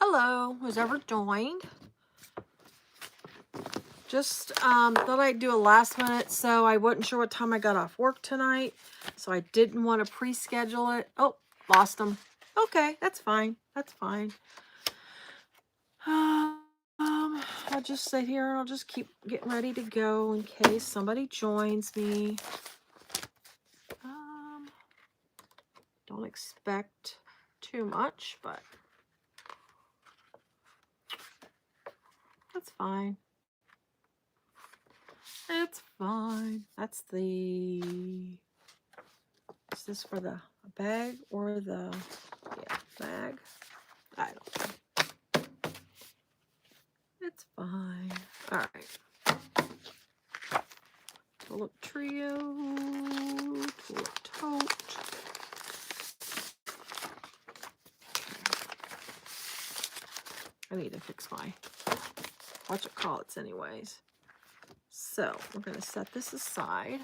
Hello, who's ever joined? Just thought I'd do a last minute, so I wasn't sure what time I got off work tonight, so I didn't want to pre-schedule it. Oh, lost them. Okay, that's fine. That's fine. I'll just sit here and I'll just keep getting ready to go in case somebody joins me. Don't expect too much, but that's fine. It's fine. That's the... Is this for the bag or the... Yeah, bag? I don't know. It's fine. All right. Tulip Trio. Tulip Tote. I need to fix my whatchamacallits anyways. So we're going to set this aside.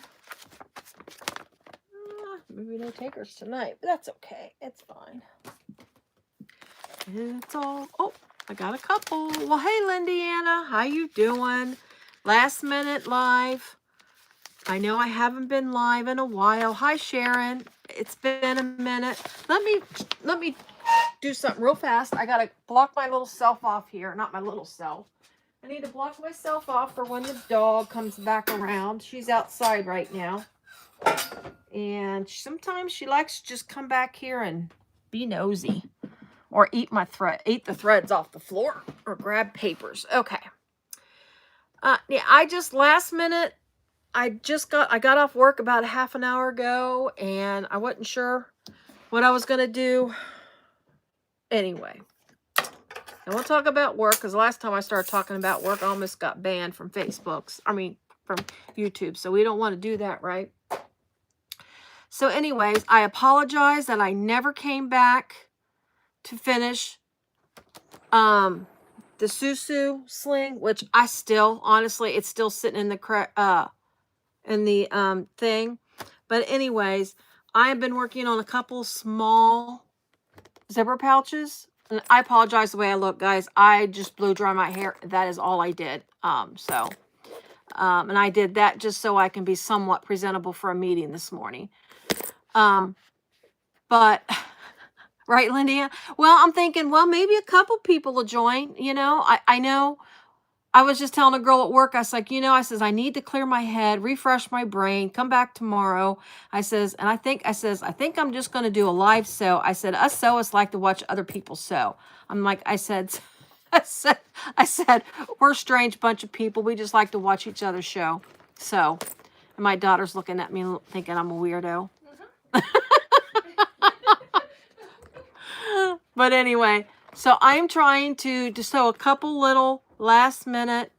Maybe no takers tonight, but that's okay. It's fine. It's all... Oh, I got a couple. Well, hey, Lindiana. How you doing? Last minute live. I know I haven't been live in a while. Hi, Sharon. It's been a minute. Let me do something real fast. I got to block my little self off here. Not my little self. I need to block myself off for when the dog comes back around. She's outside right now. And sometimes she likes to just come back here and be nosy. Or eat the threads off the floor. Or grab papers. Okay. Yeah, I just last minute, I got off work about a half an hour ago. And I wasn't sure what I was going to do. Anyway. And we'll talk about work, because last time I started talking about work, I almost got banned from from YouTube. So we don't want to do that, right? So anyways, I apologize that I never came back to finish the Susu sling, which I still, honestly, it's still sitting in the thing. But anyways, I have been working on a couple small zipper pouches. And I apologize the way I look, guys. I just blew dry my hair. That is all I did. And I did that just so I can be somewhat presentable for a meeting this morning. But, right, Lindia? Well, I'm thinking, well, maybe a couple people will join. You know, I know. I was just telling a girl at work, I was like, I says, I need to clear my head, refresh my brain, come back tomorrow. I says, I think I'm just going to do a live sew. I said, us sewists like to watch other people sew. I'm like, I said, we're a strange bunch of people. We just like to watch each other sew. So, and my daughter's looking at me thinking I'm a weirdo. But anyway, so I'm trying to sew a couple little last minute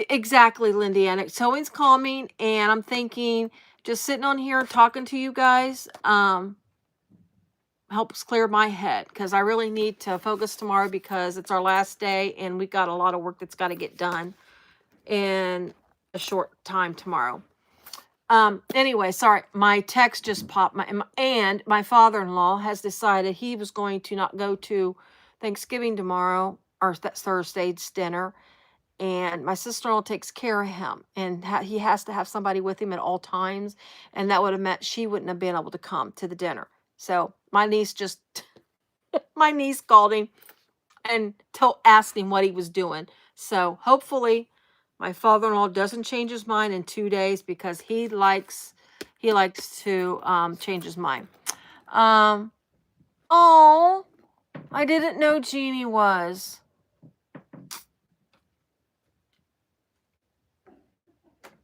exactly, Lindy, and sewing's calming, and I'm thinking just sitting on here talking to you guys helps clear my head, because I really need to focus tomorrow, because it's our last day and we got a lot of work that's got to get done in a short time tomorrow. Anyway, sorry, my text just popped. And my father-in-law has decided he was going to not go to Thanksgiving tomorrow, or that's Thursday's dinner. And my sister-in-law takes care of him. And he has to have somebody with him at all times. And that would have meant she wouldn't have been able to come to the dinner. So my niece called him and asked him what he was doing. So hopefully my father-in-law doesn't change his mind in 2 days, because he likes to change his mind. Oh, I didn't know Jeannie was.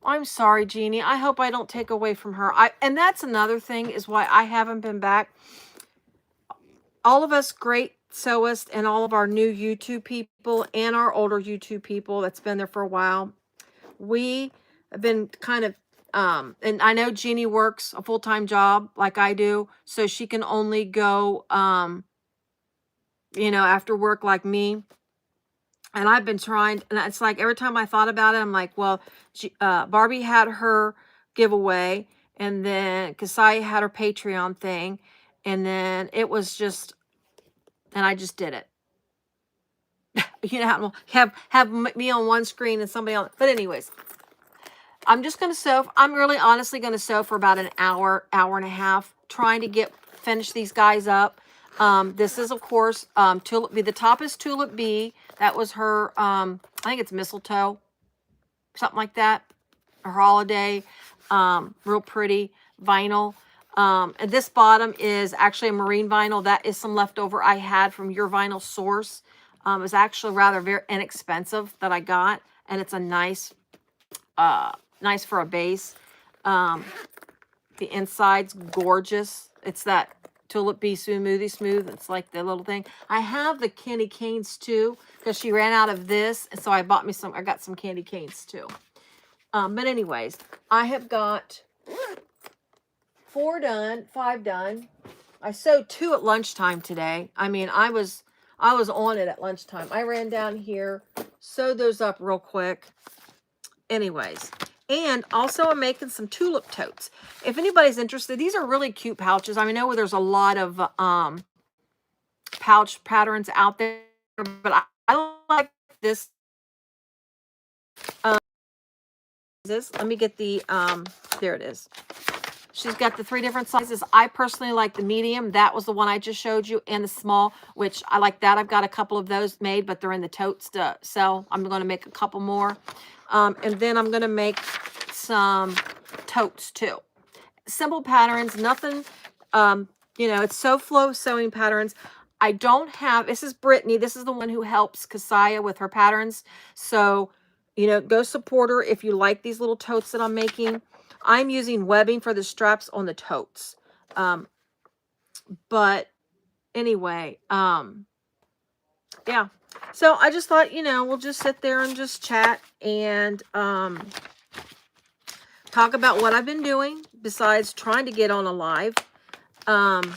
I'm sorry, Jeannie. I hope I don't take away from her. And that's another thing, is why I haven't been back. All of us great sewists and all of our new YouTube people and our older YouTube people that's been there for a while, we have been kind of, and I know Jeannie works a full-time job like I do, so she can only go, after work like me. And I've been trying, and it's like every time I thought about it, I'm like, well, Barbie had her giveaway, and then Kasai had her Patreon thing, and then it was just, and I just did it. Have me on one screen and somebody on. But anyways, I'm just going to sew. I'm really honestly going to sew for about an hour, hour and a half, trying to finish these guys up. This is, of course, Tulip B. The top is Tulip B. That was her, I think it's mistletoe, something like that. Her holiday, real pretty vinyl. And this bottom is actually a marine vinyl. That is some leftover I had from Your Vinyl Source. It was actually rather very inexpensive that I got, and it's a nice for a base. The inside's gorgeous. It's that Tulip Bee Smoothie Smooth. It's like the little thing. I have the candy canes too, because she ran out of this, and so I got some candy canes too. But anyways, I have got 5 done. I sewed 2 at lunchtime today. I mean, I was on it at lunchtime. I ran down here, sewed those up real quick. Anyways, and also I'm making some tulip totes. If anybody's interested, these are really cute pouches. I know there's a lot of pouch patterns out there, but I like this. Let me get the there it is. She's got the 3 different sizes. I personally like the medium. That was the one I just showed you, and the small, which I like that. I've got a couple of those made, but they're in the totes to sell. I'm going to make a couple more. And then I'm going to make some totes too. Simple patterns, nothing, it's So Flow sewing patterns. I don't have, this is Brittany. This is the one who helps Kasaya with her patterns. So, go support her if you like these little totes that I'm making. I'm using webbing for the straps on the totes. But anyway, yeah. So I just thought, we'll just sit there and just chat and talk about what I've been doing besides trying to get on a live. And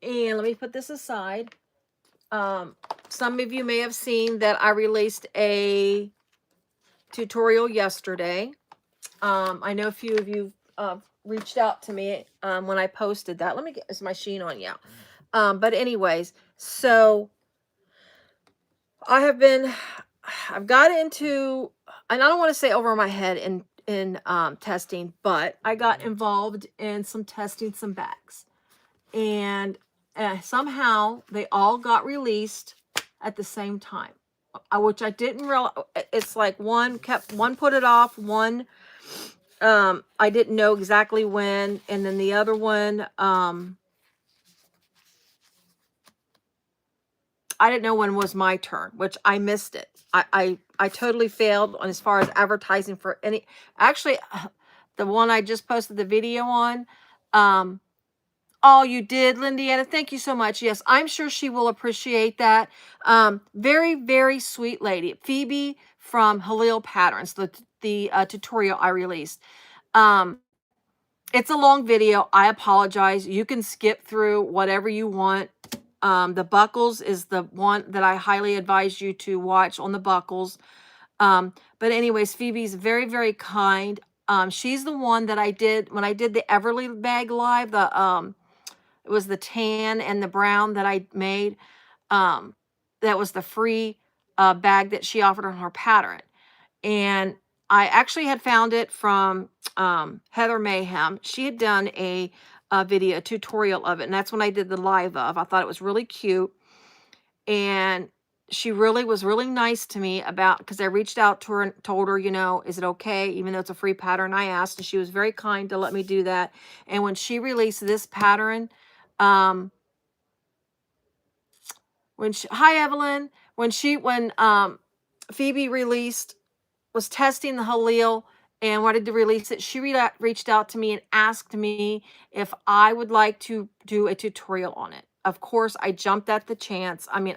let me put this aside. Some of you may have seen that I released a tutorial yesterday. I know a few of you reached out to me when I posted that. Let me get, is my sheen on? Yeah. But anyways, so I've got into, and I don't want to say over my head in testing, but I got involved in some testing some bags, and somehow they all got released at the same time, which I didn't realize. It's like one put it off, one I didn't know exactly when, and then the other one I didn't know when was my turn, which I missed it. I totally failed on as far as advertising for any. Actually, the one I just posted the video on. Oh, you did, Lindiana. Thank you so much. Yes, I'm sure she will appreciate that. Very, very sweet lady. Phoebe from Hallel Patterns, the tutorial I released. It's a long video. I apologize. You can skip through whatever you want. The buckles is the one that I highly advise you to watch on the buckles. But anyways, Phoebe's very, very kind. She's the one that I did when I did the Everly bag live. It was the tan and the brown that I made. That was the free bag that she offered on her pattern. And I actually had found it from Heather Mayhem. She had done a video tutorial of it, and that's when I did the live of. I thought it was really cute, and she really was really nice to me about, because I reached out to her and told her, you know, is it okay? Even though it's a free pattern, I asked, and she was very kind to let me do that. And when she released this pattern, um, hi Evelyn, when Phoebe was testing the Hallel and wanted to release it, she reached out to me and asked me if I would like to do a tutorial on it. Of course, I jumped at the chance. I mean,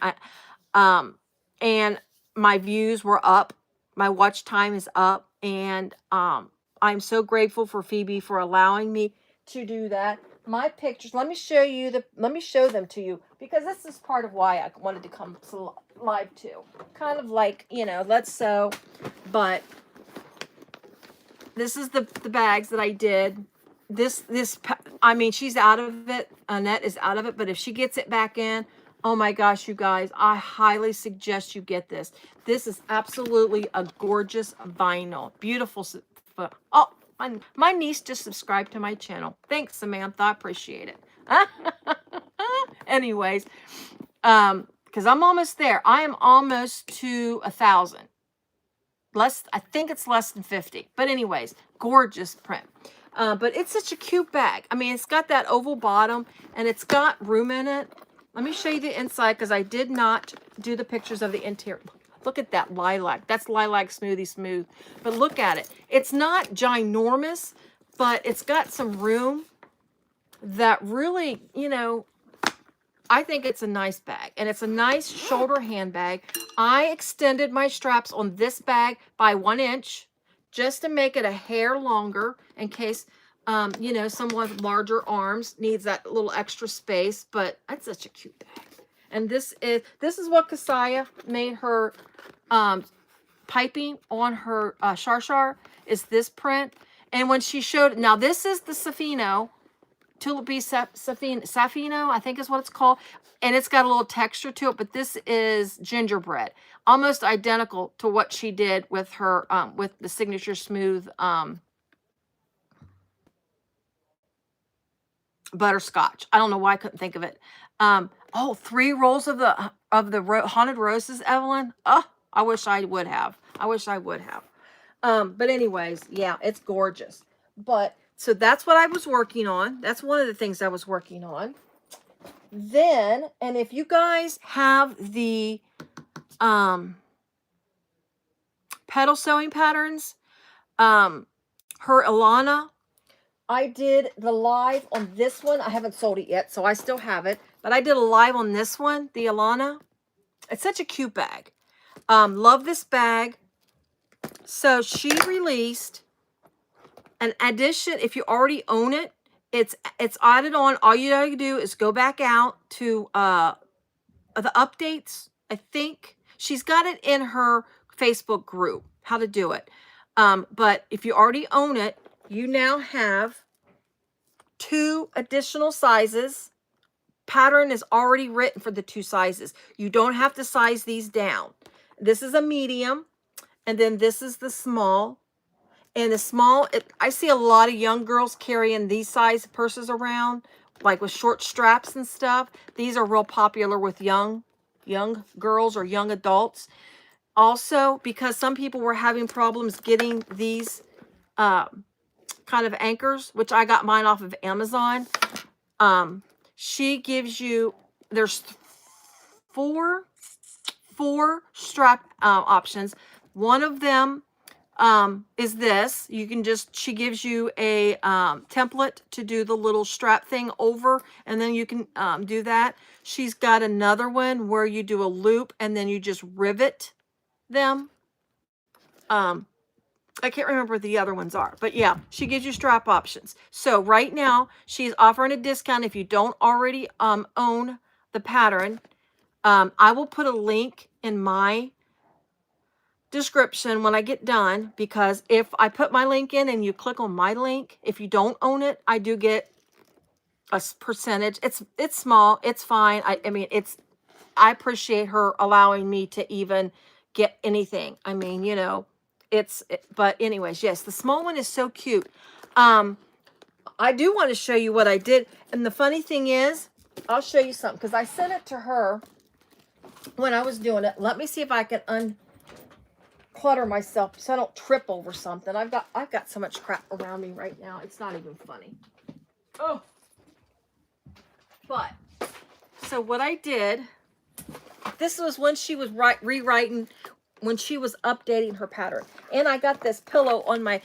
and my views were up. My watch time is up. And I'm so grateful for Phoebe for allowing me to do that. My pictures, let me show them to you, because this is part of why I wanted to come live too. Kind of like, you know, let's sew, but this is the bags that I did. I mean, she's out of it. Annette is out of it, but if she gets it back in, oh my gosh, you guys, I highly suggest you get this. This is absolutely a gorgeous vinyl. Beautiful. Oh, my niece just subscribed to my channel. Thanks, Samantha. I appreciate it. Anyways, because I'm almost there. I am almost to 1,000. I think it's less than 50. But anyways, gorgeous print. But it's such a cute bag. I mean, it's got that oval bottom and it's got room in it. Let me show you the inside, because I did not do the pictures of the interior. Look at that lilac. That's lilac smooth. But look at it. It's not ginormous, but it's got some room that really, you know, I think it's a nice bag, and it's a nice shoulder handbag. I extended my straps on this bag by 1 inch just to make it a hair longer in case, you know, someone with larger arms needs that little extra space. But that's such a cute bag. And this is what Kasaya made her piping on her Shar is this print. And when she showed, now this is the Safino. Tulip Safino, I think is what it's called. And it's got a little texture to it, but this is gingerbread. Almost identical to what she did with her, with the Signature Smooth butterscotch. I don't know why I couldn't think of it. Oh, 3 rolls of the Haunted Roses, Evelyn. Oh, I wish I would have. But anyways, yeah, it's gorgeous. But so that's what I was working on. That's one of the things I was working on. Then, and if you guys have the Petal sewing patterns, her Ellana, I did the live on this one. I haven't sold it yet, so I still have it. But I did a live on this one, the Ellana. It's such a cute bag. Love this bag. So she released an addition. If you already own it, it's added on. All you gotta do is go back out to the updates. I think she's got it in her Facebook group, how to do it. But if you already own it, you now have 2 additional sizes. Pattern is already written for the 2 sizes. You don't have to size these down. This is a medium, and then this is the small. And the small, I see a lot of young girls carrying these size purses around, like with short straps and stuff. These are real popular with young girls or young adults. Also, because some people were having problems getting these kind of anchors, which I got mine off of Amazon. She gives you, there's four strap options. One of them is this. You can just, she gives you a template to do the little strap thing over, and then you can do that. She's got another one where you do a loop and then you just rivet them. I can't remember what the other ones are, but yeah, she gives you strap options. So right now she's offering a discount if you don't already own the pattern. I will put a link in my description when I get done, because if I put my link in and you click on my link, if you don't own it, I do get a percentage. It's small, it's fine. I mean, I appreciate her allowing me to even get anything. I mean, you know, but anyways, yes, the small one is so cute. I do want to show you what I did. And the funny thing is, I'll show you something, because I sent it to her when I was doing it. Let me see if I can unclutter myself so I don't trip over something. I've got so much crap around me right now. It's not even funny. Oh. But so what I did, this was when she was rewriting, when she was updating her pattern. And I got this pillow on my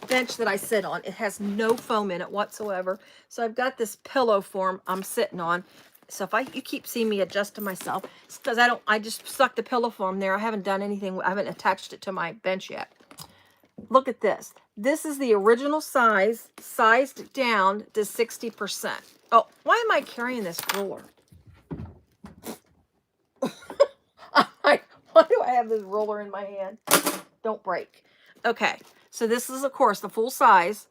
bench that I sit on. It has no foam in it whatsoever. So I've got this pillow form I'm sitting on. So if you keep seeing me adjusting myself, it's because I just stuck the pillow form there. I haven't done anything. I haven't attached it to my bench yet. Look at this. This is the original size, sized down to 60%. Oh, why am I carrying this ruler? I'm like, why do I have this ruler in my hand? Don't break. Okay, so this is, of course, the full size.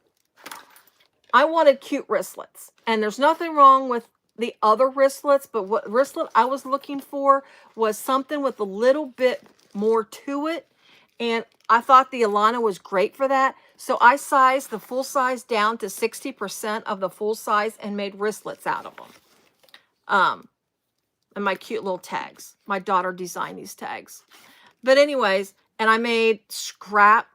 I wanted cute wristlets, and there's nothing wrong with the other wristlets, but what wristlet I was looking for was something with a little bit more to it, and I thought the Ellana was great for that. So I sized the full size down to 60% of the full size and made wristlets out of them. And my cute little tags. My daughter designed these tags. But anyways, and I made scrap.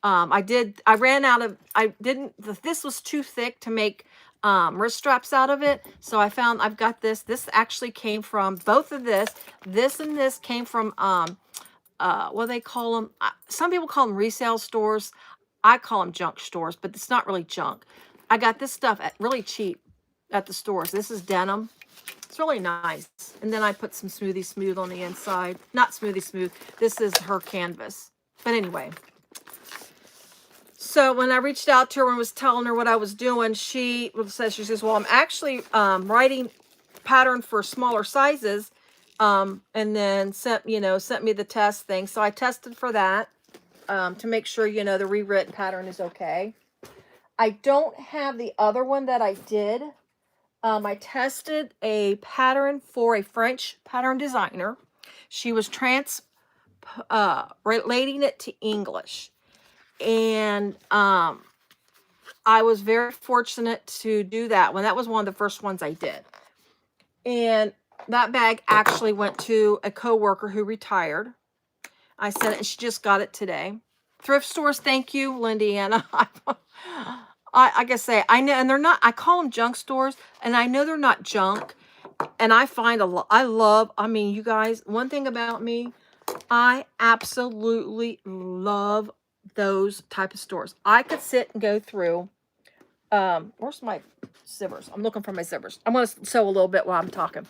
I ran out of, this was too thick to make wrist straps out of it. So I've got this. This actually came from, both of this and this came from, what do they call them? Some people call them resale stores. I call them junk stores, but it's not really junk. I got this stuff at really cheap at the stores. This is denim. It's really nice. And then I put some Smoothie Smooth on the inside. Not Smoothie Smooth. This is her canvas. But anyway. So when I reached out to her and was telling her what I was doing, she says, well, I'm actually writing pattern for smaller sizes. And then sent me the test thing. So I tested for that to make sure, the rewritten pattern is okay. I don't have the other one that I did. I tested a pattern for a French pattern designer. She was relating it to English. And I was very fortunate to do that one. That was one of the first ones I did. And that bag actually went to a coworker who retired. I sent it and she just got it today. Thrift stores, thank you, Lindiana. I guess I know, and they're not, I call them junk stores, and I know they're not junk. And I find I mean, you guys, one thing about me, I absolutely love those type of stores. I could sit and go through, where's my zippers? I'm looking for my zippers. I'm going to sew a little bit while I'm talking,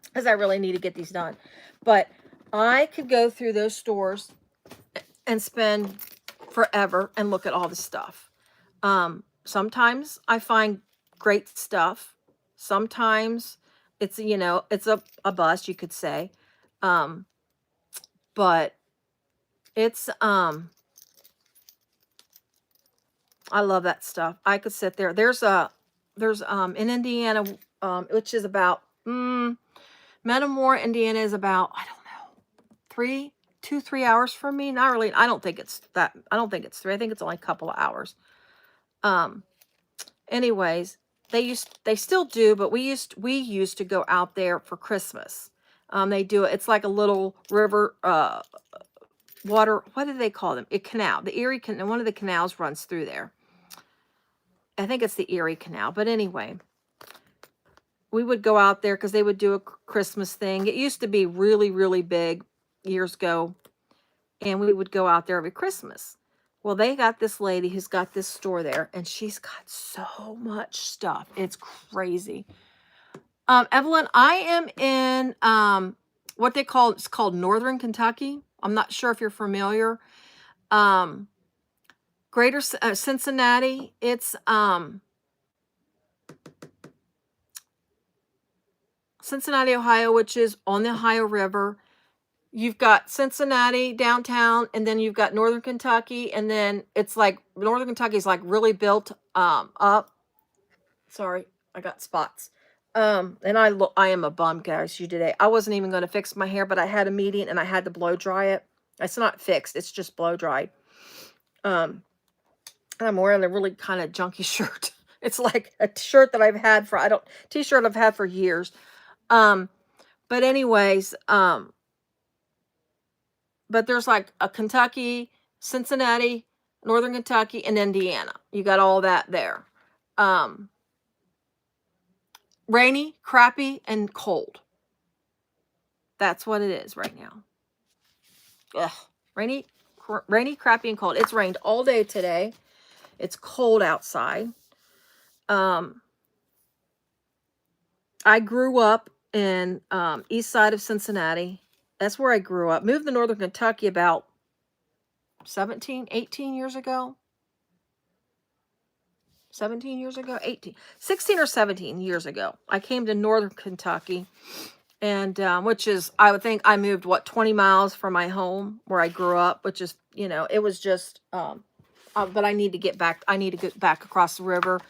because I really need to get these done. But I could go through those stores and spend forever and look at all the stuff. Sometimes I find great stuff. Sometimes it's, it's a bust, you could say. But it's, I love that stuff. I could sit there. There's in Indiana, which is about, Metamora, Indiana is about, I don't know, 3 hours from me. Not really. I don't think it's 3. I think it's only a couple of hours. Anyways, they still do, but we used to go out there for Christmas. They do it. It's like a little river, water. What do they call them? A canal. The Erie Canal. One of the canals runs through there. I think it's the Erie Canal. But anyway, we would go out there because they would do a Christmas thing. It used to be really, really big years ago, and we would go out there every Christmas. Well, they got this lady who's got this store there, and she's got so much stuff. It's crazy. Evelyn, I am in what it's called Northern Kentucky. I'm not sure if you're familiar. Greater Cincinnati. It's Cincinnati, Ohio, which is on the Ohio River. You've got Cincinnati downtown, and then you've got Northern Kentucky, and then it's like Northern Kentucky is like really built up. Sorry, I got spots. And I am a bum, guys. Today I wasn't even going to fix my hair, but I had a meeting and I had to blow dry it. It's not fixed; it's just blow dried. And I'm wearing a really kind of junky shirt. It's like a shirt that I've had for t-shirt I've had for years. But anyways, but there's like a Kentucky, Cincinnati, Northern Kentucky, and Indiana. You got all that there. Rainy, crappy, and cold. That's what it is right now. Ugh. Rainy, crappy, and cold. It's rained all day today. It's cold outside. I grew up in east side of Cincinnati. That's where I grew up. Moved to Northern Kentucky about 17, 18 years ago. 17 years ago? 18. 16 or 17 years ago. I came to Northern Kentucky. And which is, I would think I moved, 20 miles from my home where I grew up, which is, it was just, but I need to get back. I need to get back across the river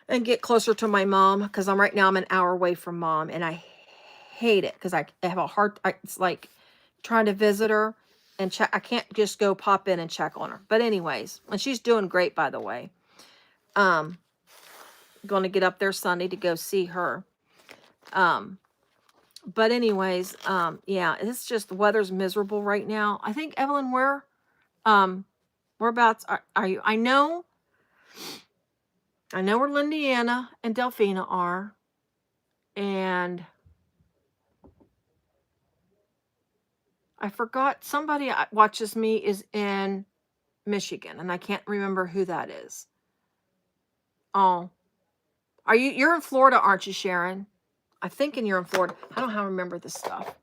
and get closer to my mom, because right now I'm an hour away from mom, and I hate it because I have a hard, it's like trying to visit her and check. I can't just go pop in and check on her. But anyways, and she's doing great, by the way. Going to get up there Sunday to go see her. But anyways, yeah, it's just, the weather's miserable right now. I think, Evelyn, whereabouts are you? I know where Lindiana and Delphina are. And I forgot, somebody watches me is in Michigan, and I can't remember who that is. Oh, you're in Florida, aren't you, Sharon? I'm thinking you're in Florida. I don't know how to remember this stuff.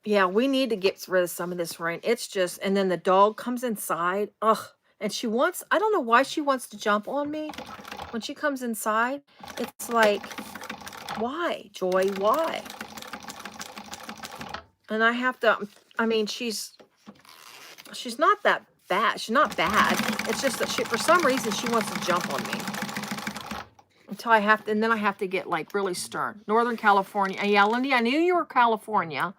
Yeah, we need to get rid of some of this rain. It's just, and then the dog comes inside. Ugh. And she wants, I don't know why she wants to jump on me when she comes inside. It's like, why, Joy? Why? And I have to, I mean, she's not that bad. She's not bad. It's just that for some reason, she wants to jump on me. Until I have to, and then I have to get like really stern. Northern California. Yeah, Lindy, I knew you were California.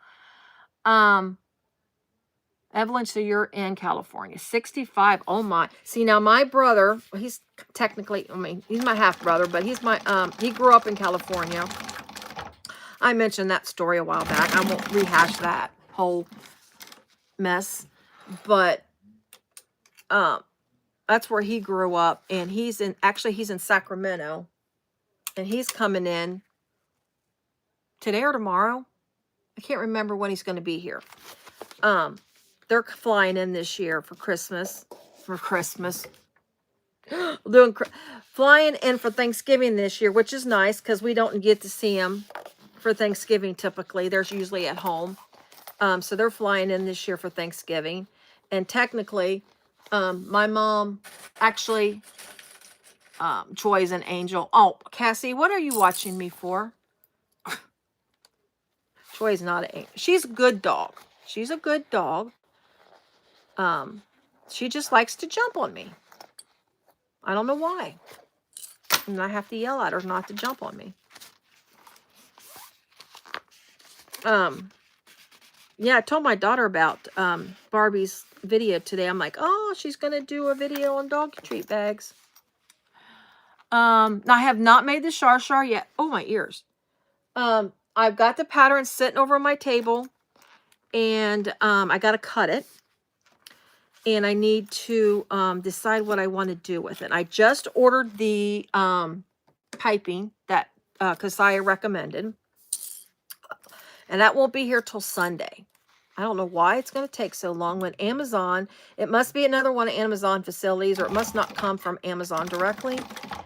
Evelyn, so you're in California. 65. Oh my. See, now my brother, he's technically, I mean, he's my half brother, but he's my, he grew up in California. I mentioned that story a while back. I won't rehash that whole mess, but, that's where he grew up, and he's in Sacramento, and he's coming in today or tomorrow. I can't remember when he's going to be here. They're flying in this year for Christmas. Flying in for Thanksgiving this year, which is nice because we don't get to see them for Thanksgiving typically. They're usually at home. So they're flying in this year for Thanksgiving. And technically, my mom actually, Joy's an angel. Oh, Cassie, what are you watching me for? Joy's not an angel. She's a good dog. She's a good dog. She just likes to jump on me. I don't know why. And I have to yell at her not to jump on me. Yeah, I told my daughter about Barbie's video today. I'm like, oh, she's going to do a video on dog treat bags. I have not made the shar yet. Oh, my ears. I've got the pattern sitting over my table, and I got to cut it. And I need to decide what I want to do with it. I just ordered the piping that Keziah recommended. And that won't be here till Sunday. I don't know why it's going to take so long when Amazon, it must be another one of Amazon facilities, or it must not come from Amazon directly.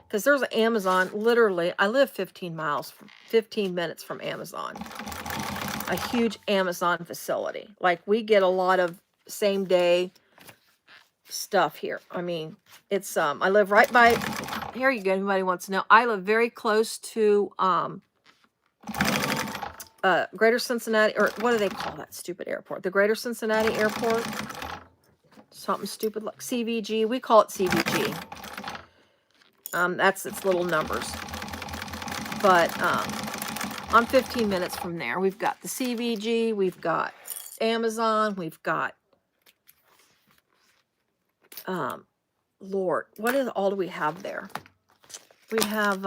Because there's an Amazon, literally, I live 15 minutes from Amazon. A huge Amazon facility. Like, we get a lot of same day stuff here. I mean, it's I live right by, here you go, anybody wants to know, I live very close to Greater Cincinnati, or what do they call that stupid airport? The Greater Cincinnati Airport. Something stupid like CVG. We call it CVG. That's its little numbers. But I'm 15 minutes from there. We've got the CVG, we've got Amazon, we've got Lord, what is all do we have there? We have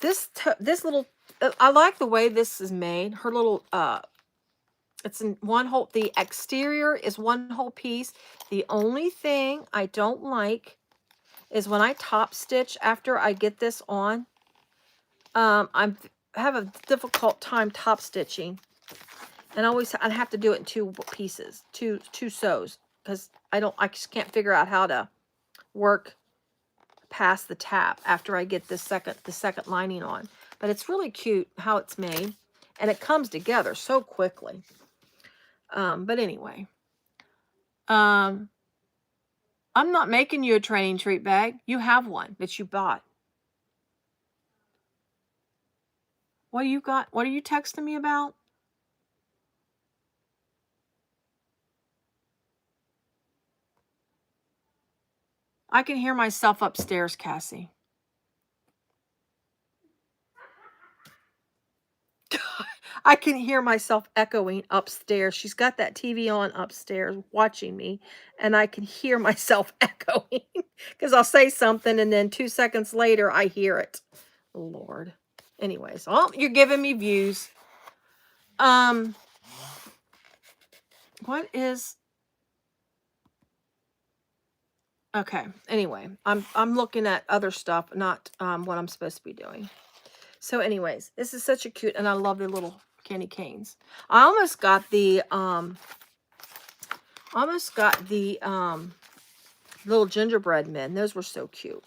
this little, I like the way this is made. Her little, it's in one whole, the exterior is one whole piece. The only thing I don't like is when I top stitch after I get this on, I have a difficult time top stitching. And I have to do it in two pieces, two sews, because I just can't figure out how to work past the tap after I get the second lining on. But it's really cute how it's made, and it comes together so quickly. But anyway, I'm not making you a training treat bag. You have one that you bought. What do you got? What are you texting me about? I can hear myself upstairs, Cassie. I can hear myself echoing upstairs. She's got that TV on upstairs watching me, and I can hear myself echoing because I'll say something and then 2 seconds later I hear it. Lord. Anyways, oh, you're giving me views. What is... Okay, anyway, I'm looking at other stuff, not what I'm supposed to be doing. So anyways, this is such a cute, and I love the little candy canes. I almost got the little gingerbread men. Those were so cute.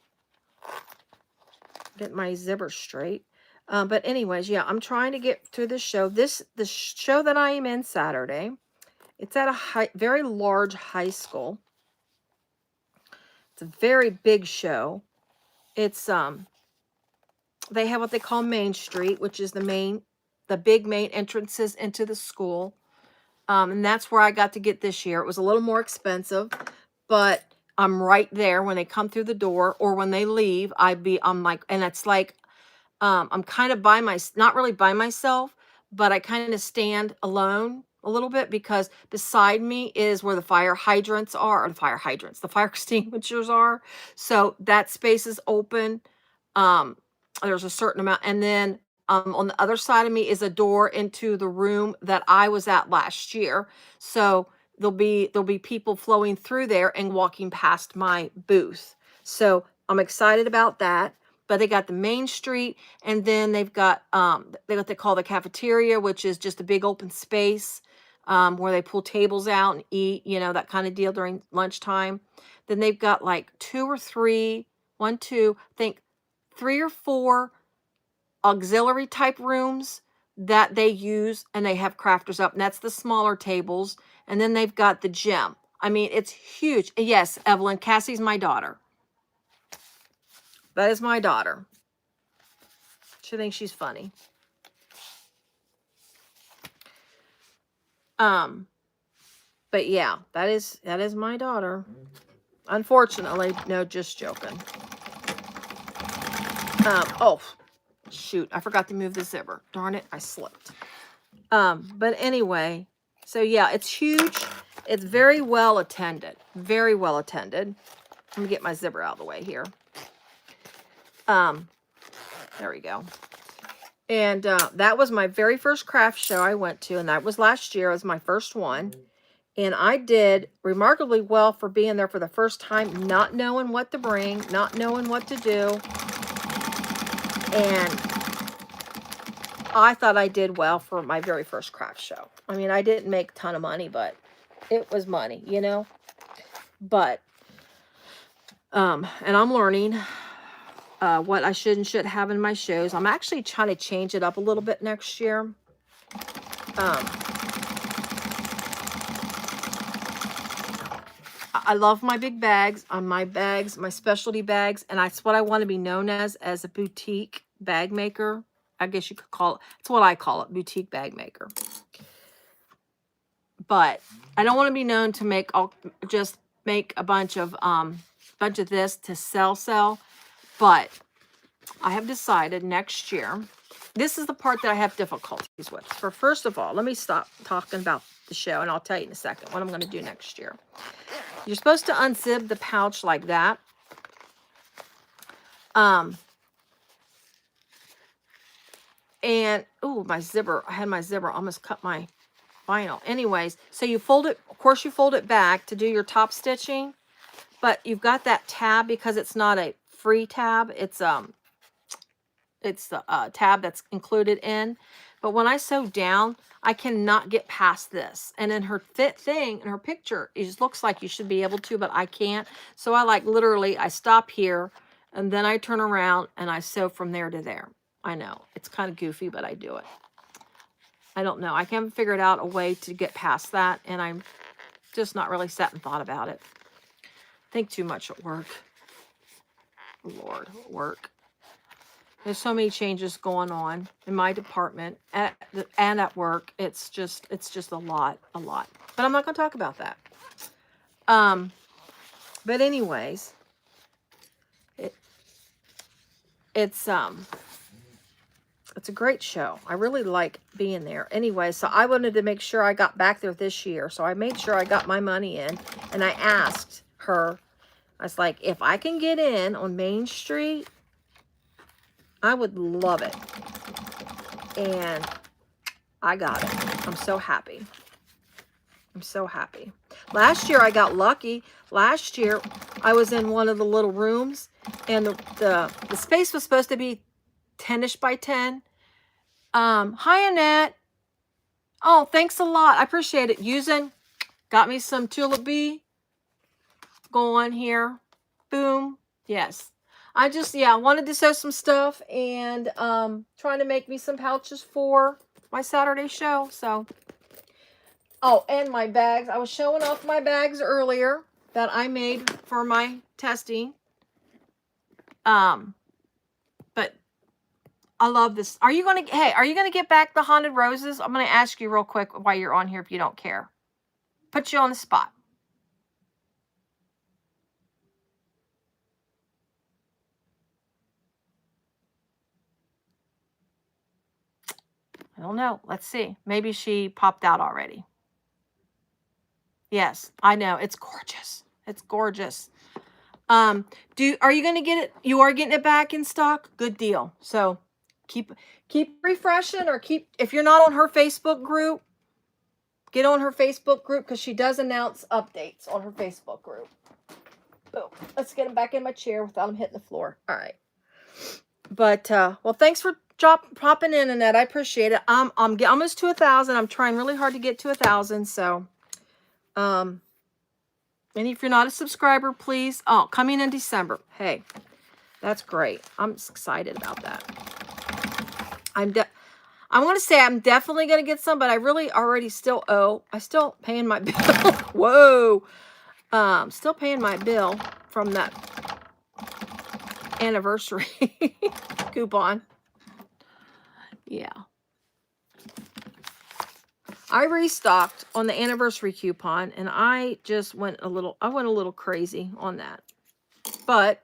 Get my zipper straight. But anyways, yeah, I'm trying to get through this show. The show that I am in Saturday, it's at a very large high school. It's a very big show. It's they have what they call Main Street, which is the big main entrances into the school. And that's where I got to get this year. It was a little more expensive, but I'm right there when they come through the door, or when they leave. I'm like, and it's like, I'm kind of not really by myself, but I kind of stand alone a little bit, because beside me is where the fire hydrants are, or the fire extinguishers are. So that space is open. There's a certain amount. And then on the other side of me is a door into the room that I was at last year. So there'll be people flowing through there and walking past my booth. So I'm excited about that. But they got the Main Street, and then they've got what they call the cafeteria, which is just a big open space where they pull tables out and eat, that kind of deal during lunchtime. Then they've got like 2 or 3, 1, 2, I think 3 or 4 auxiliary type rooms that they use, and they have crafters up, and that's the smaller tables. And then they've got the gym. I mean, it's huge. Yes, Evelyn, Cassie's my daughter. That is my daughter. She thinks she's funny. But yeah, that is my daughter. Unfortunately, no, just joking. Oh, shoot, I forgot to move the zipper. Darn it, I slipped. But anyway, so yeah, it's huge. It's very well attended. Very well attended. Let me get my zipper out of the way here. There we go. And that was my very first craft show I went to, and that was last year. It was my first one. And I did remarkably well for being there for the first time, not knowing what to bring, not knowing what to do. And I thought I did well for my very first craft show. I mean, I didn't make a ton of money, but it was money, But, and I'm learning what I should and shouldn't have in my shows. I'm actually trying to change it up a little bit next year. I love my big bags. My specialty bags, and that's what I want to be known as a boutique bag maker. I guess you could call it. That's what I call it, boutique bag maker. But I don't want to be known to just make a bunch of this to sell. But I have decided next year. This is the part that I have difficulties with. First of all, let me stop talking about the show, and I'll tell you in a second what I'm going to do next year. You're supposed to unzip the pouch like that. And, oh, my zipper. I had my zipper almost cut my vinyl. Anyways, so you fold it. Of course, you fold it back to do your top stitching. But you've got that tab because it's not a free tab. It's the tab that's included in. But when I sew down, I cannot get past this. And in her thing, in her picture, it just looks like you should be able to, but I can't. So I like literally, I stop here and then I turn around and I sew from there to there. I know it's kind of goofy, but I do it. I don't know. I haven't figured out a way to get past that. And I'm just not really sat and thought about it. Think too much at work. Lord, work. There's so many changes going on in my department and at work. It's just a lot. But I'm not going to talk about that. But anyways, it's a great show. I really like being there. Anyway, so I wanted to make sure I got back there this year. So I made sure I got my money in, and I asked her, I was like, if I can get in on Main Street, I would love it. And I got it. I'm so happy. I'm so happy. Last year I got lucky. Last year I was in one of the little rooms, and the space was supposed to be 10-ish by 10. Hi, Annette. Oh, thanks a lot. I appreciate it. Got me some Tulip Bee. Go on here. Boom. Yes. I just, wanted to sew some stuff and trying to make me some pouches for my Saturday show. So, oh, and my bags. I was showing off my bags earlier that I made for my testing. But I love this. Are you going to get back the Haunted Roses? I'm going to ask you real quick while you're on here if you don't care. Put you on the spot. I don't know. Let's see. Maybe she popped out already. Yes, I know. It's gorgeous. It's gorgeous. Are you going to get it? You are getting it back in stock? Good deal. So keep refreshing, or if you're not on her Facebook group, get on her Facebook group, because she does announce updates on her Facebook group. Boom. Let's get him back in my chair without him hitting the floor. All right. But, well, thanks for popping in, Annette. I appreciate it. I'm almost to 1,000. I'm trying really hard to get to 1,000. So, and if you're not a subscriber, please. Oh, coming in December. Hey, that's great. I'm excited about that. I'm going to say I'm definitely going to get some, but I really already still owe. I still paying my bill. Whoa. Still paying my bill from that anniversary coupon. Yeah. I restocked on the anniversary coupon, and I just went a little crazy on that. But,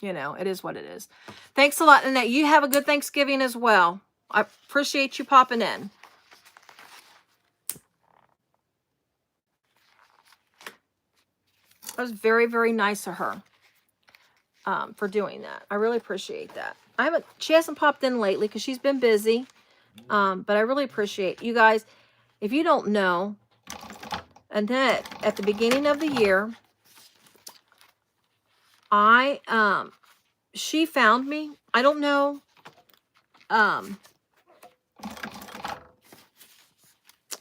it is what it is. Thanks a lot, Annette. You have a good Thanksgiving as well. I appreciate you popping in. That was very, very nice of her for doing that. I really appreciate that. She hasn't popped in lately because she's been busy. But I really appreciate you guys. If you don't know, Annette, at the beginning of the year, she found me. I don't know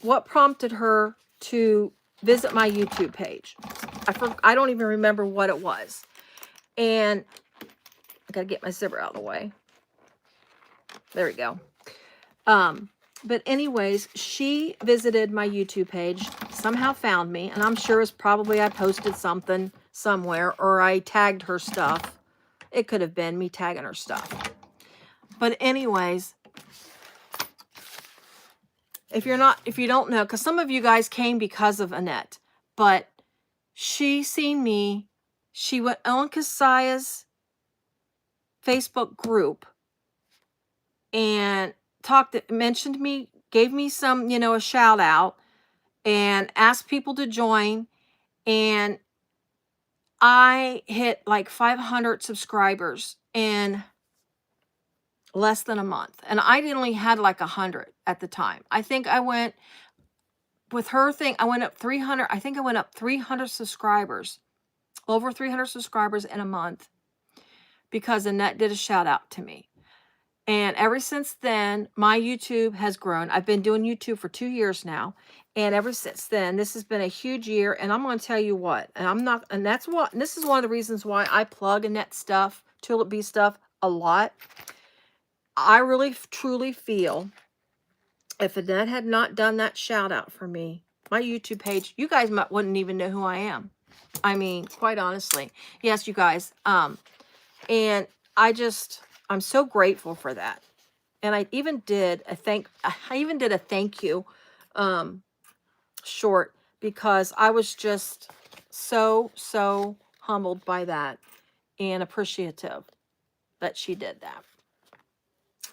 what prompted her to visit my YouTube page. I don't even remember what it was. And I gotta get my zipper out of the way. There we go. But anyways, she visited my YouTube page, somehow found me, and I'm sure it's probably I posted something somewhere, or I tagged her stuff. It could have been me tagging her stuff. But anyways, if you don't know, because some of you guys came because of Annette, but she seen me. She went on Kasaya's Facebook group and mentioned me, gave me some, a shout out, and asked people to join. And I hit like 500 subscribers in less than a month. And I only had like 100 at the time. I think I went, with her thing, I went up 300. I think I went up 300 subscribers, over 300 subscribers in a month, because Annette did a shout out to me. And ever since then, my YouTube has grown. I've been doing YouTube for 2 years now. And ever since then, this has been a huge year. And I'm going to tell you what, and that's what, and this is one of the reasons why I plug Annette stuff, Tulip Bee stuff a lot. I really, truly feel if Annette had not done that shout out for me, my YouTube page, you guys wouldn't even know who I am. I mean, quite honestly. Yes, you guys. And I'm so grateful for that. And I even did a thank you short, because I was just so humbled by that and appreciative that she did that.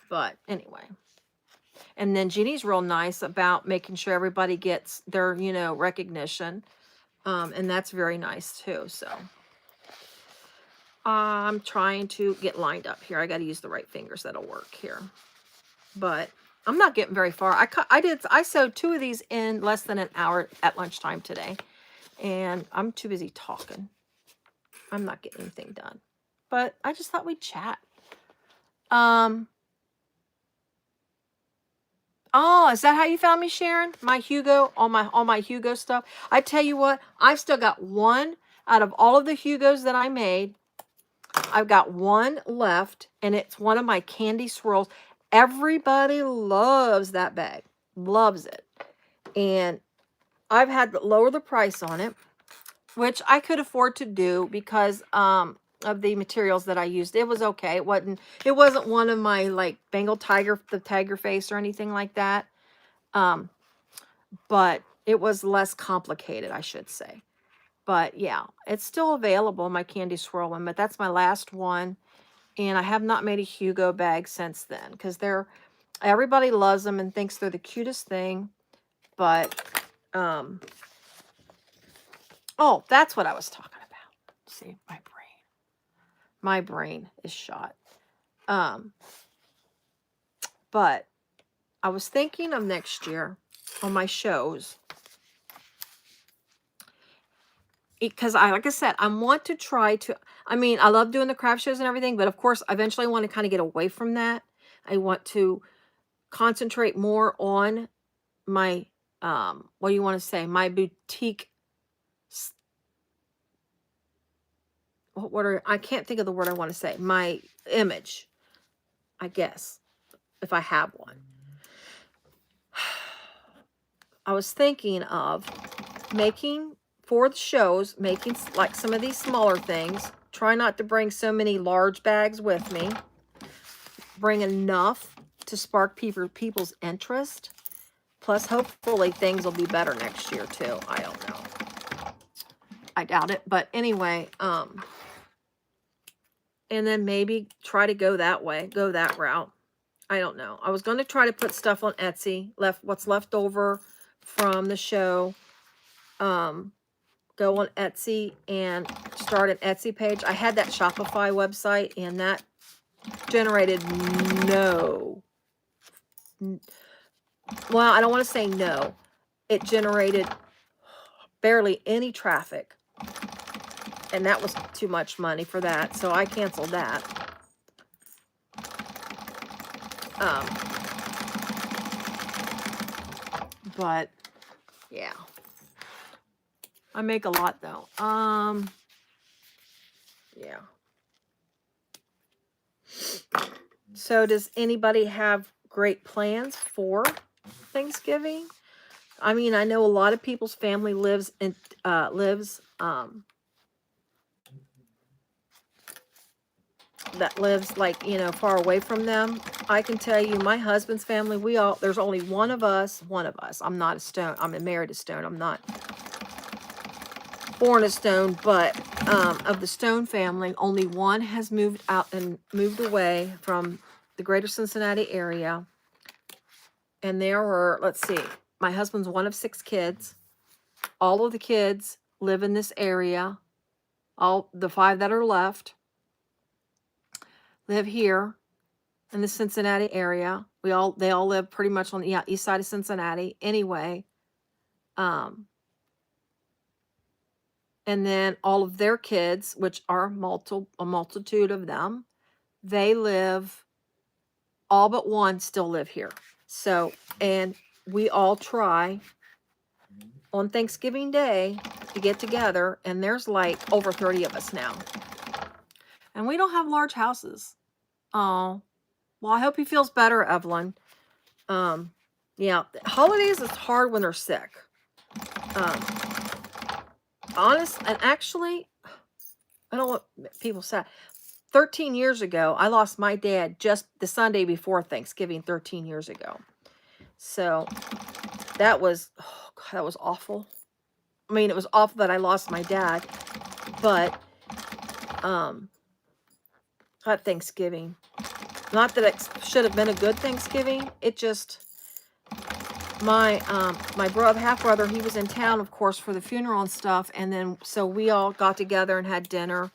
But anyway. And then Jeannie's real nice about making sure everybody gets their, recognition. And that's very nice too. So I'm trying to get lined up here. I got to use the right fingers. That'll work here. But I'm not getting very far. I sewed 2 of these in less than an hour at lunchtime today. And I'm too busy talking. I'm not getting anything done. But I just thought we'd chat. Oh, is that how you found me, Sharon? My Hugo, all my Hugo stuff. I tell you what, I've still got one out of all of the Hugos that I made. I've got one left, and it's one of my candy swirls. Everybody loves that bag. Loves it. And I've had to lower the price on it, which I could afford to do because of the materials that I used. It was okay. It wasn't one of my like Bengal tiger, the tiger face or anything like that. But it was less complicated, I should say. But yeah, it's still available, my candy swirl one, but that's my last one. And I have not made a Hugo bag since then, because everybody loves them and thinks they're the cutest thing. But oh, that's what I was talking about. See, my brain is shot. But I was thinking of next year on my shows, because like I said, I want to try to, I mean, I love doing the craft shows and everything, but of course, eventually I want to kind of get away from that. I want to concentrate more on my, what do you want to say? My boutique. I can't think of the word I want to say. My image, I guess, if I have one. I was thinking of making, for the shows, making like some of these smaller things. Try not to bring so many large bags with me. Bring enough to spark people's interest. Plus, hopefully, things will be better next year, too. I don't know. I doubt it. But anyway, and then maybe try to go that way. Go that route. I don't know. I was going to try to put stuff on Etsy. What's left over from the show. Go on Etsy and start an Etsy page. I had that Shopify website, and that generated well, I don't want to say no. It generated barely any traffic. And that was too much money for that, so I canceled that. But, yeah. I make a lot, though. Yeah. So does anybody have great plans for Thanksgiving? I mean, I know a lot of people's family lives like, far away from them. I can tell you, my husband's family, there's only one of us. I'm not a Stone. I'm married to Stone. I'm not born a Stone, but of the Stone family, only one has moved out and moved away from the greater Cincinnati area. And there were, let's see, my husband's one of 6 kids. All of the kids live in this area. All the 5 that are left live here. in the Cincinnati area. They all live pretty much on the east side of Cincinnati. Anyway, and then all of their kids, which are a multitude of them, they live, all but one still live here. So, and we all try on Thanksgiving Day to get together, and there's like over 30 of us now. And we don't have large houses. Oh, well, I hope he feels better, Evelyn. Yeah, holidays is hard when they're sick. Honest, and actually, I don't know what people say. 13 years ago, I lost my dad just the Sunday before Thanksgiving, 13 years ago. So that was, oh God, that was awful. I mean, it was awful that I lost my dad, but at Thanksgiving, not that it should have been a good Thanksgiving. It just, my half brother, he was in town, of course, for the funeral and stuff, and then so we all got together and had dinner.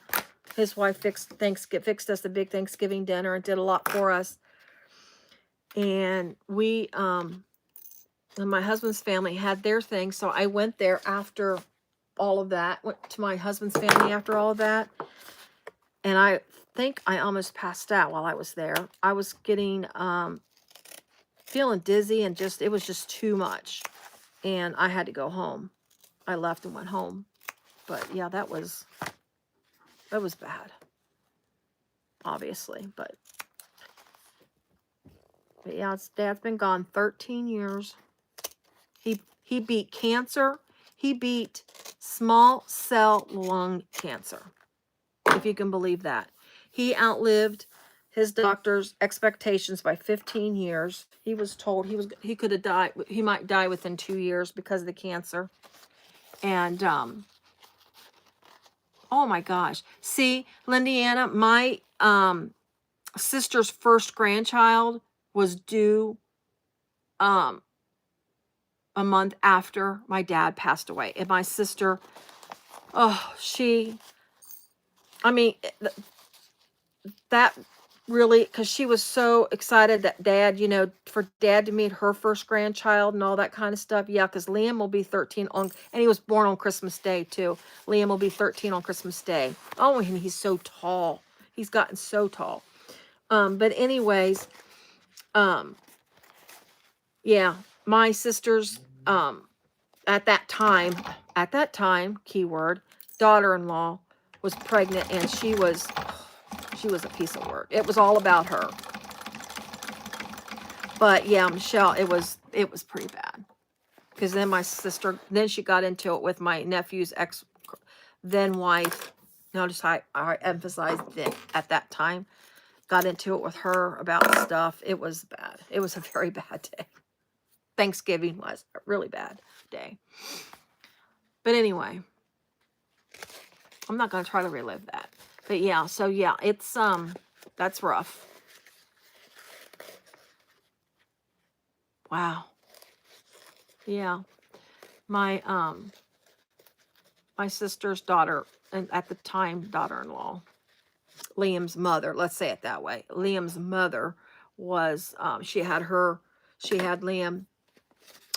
His wife fixed us the big Thanksgiving dinner and did a lot for us. And we, and my husband's family had their thing, so I went there after all of that. Went to my husband's family after all of that, and I think I almost passed out while I was there. I was getting feeling dizzy, and it was just too much, and I had to go home. I left and went home. But yeah, that was bad, obviously. But yeah, Dad's been gone 13 years. He beat cancer. He beat small cell lung cancer, if you can believe that. He outlived his doctor's expectations by 15 years. He was told he could have died. He might die within 2 years because of the cancer. And oh my gosh. See, Lindiana, my sister's first grandchild was due a month after my dad passed away. And my sister, I mean, that really, because she was so excited that Dad, for Dad to meet her first grandchild and all that kind of stuff. Yeah, because Liam will be 13 and he was born on Christmas Day too. Liam will be 13 on Christmas Day. Oh, and he's so tall. He's gotten so tall. But anyways, yeah, my sister's, at that time, keyword, daughter-in-law was pregnant, and she was a piece of work. It was all about her. But yeah, Michelle, it was pretty bad. Because then my sister, then she got into it with my nephew's then wife. Notice I emphasized that at that time. Got into it with her about stuff. It was bad. It was a very bad day. Thanksgiving was a really bad day. But anyway, I'm not going to try to relive that. But yeah, so yeah, it's, that's rough. Wow. Yeah. My sister's daughter, and at the time, daughter-in-law, Liam's mother, let's say it that way. Liam's mother was, she had Liam,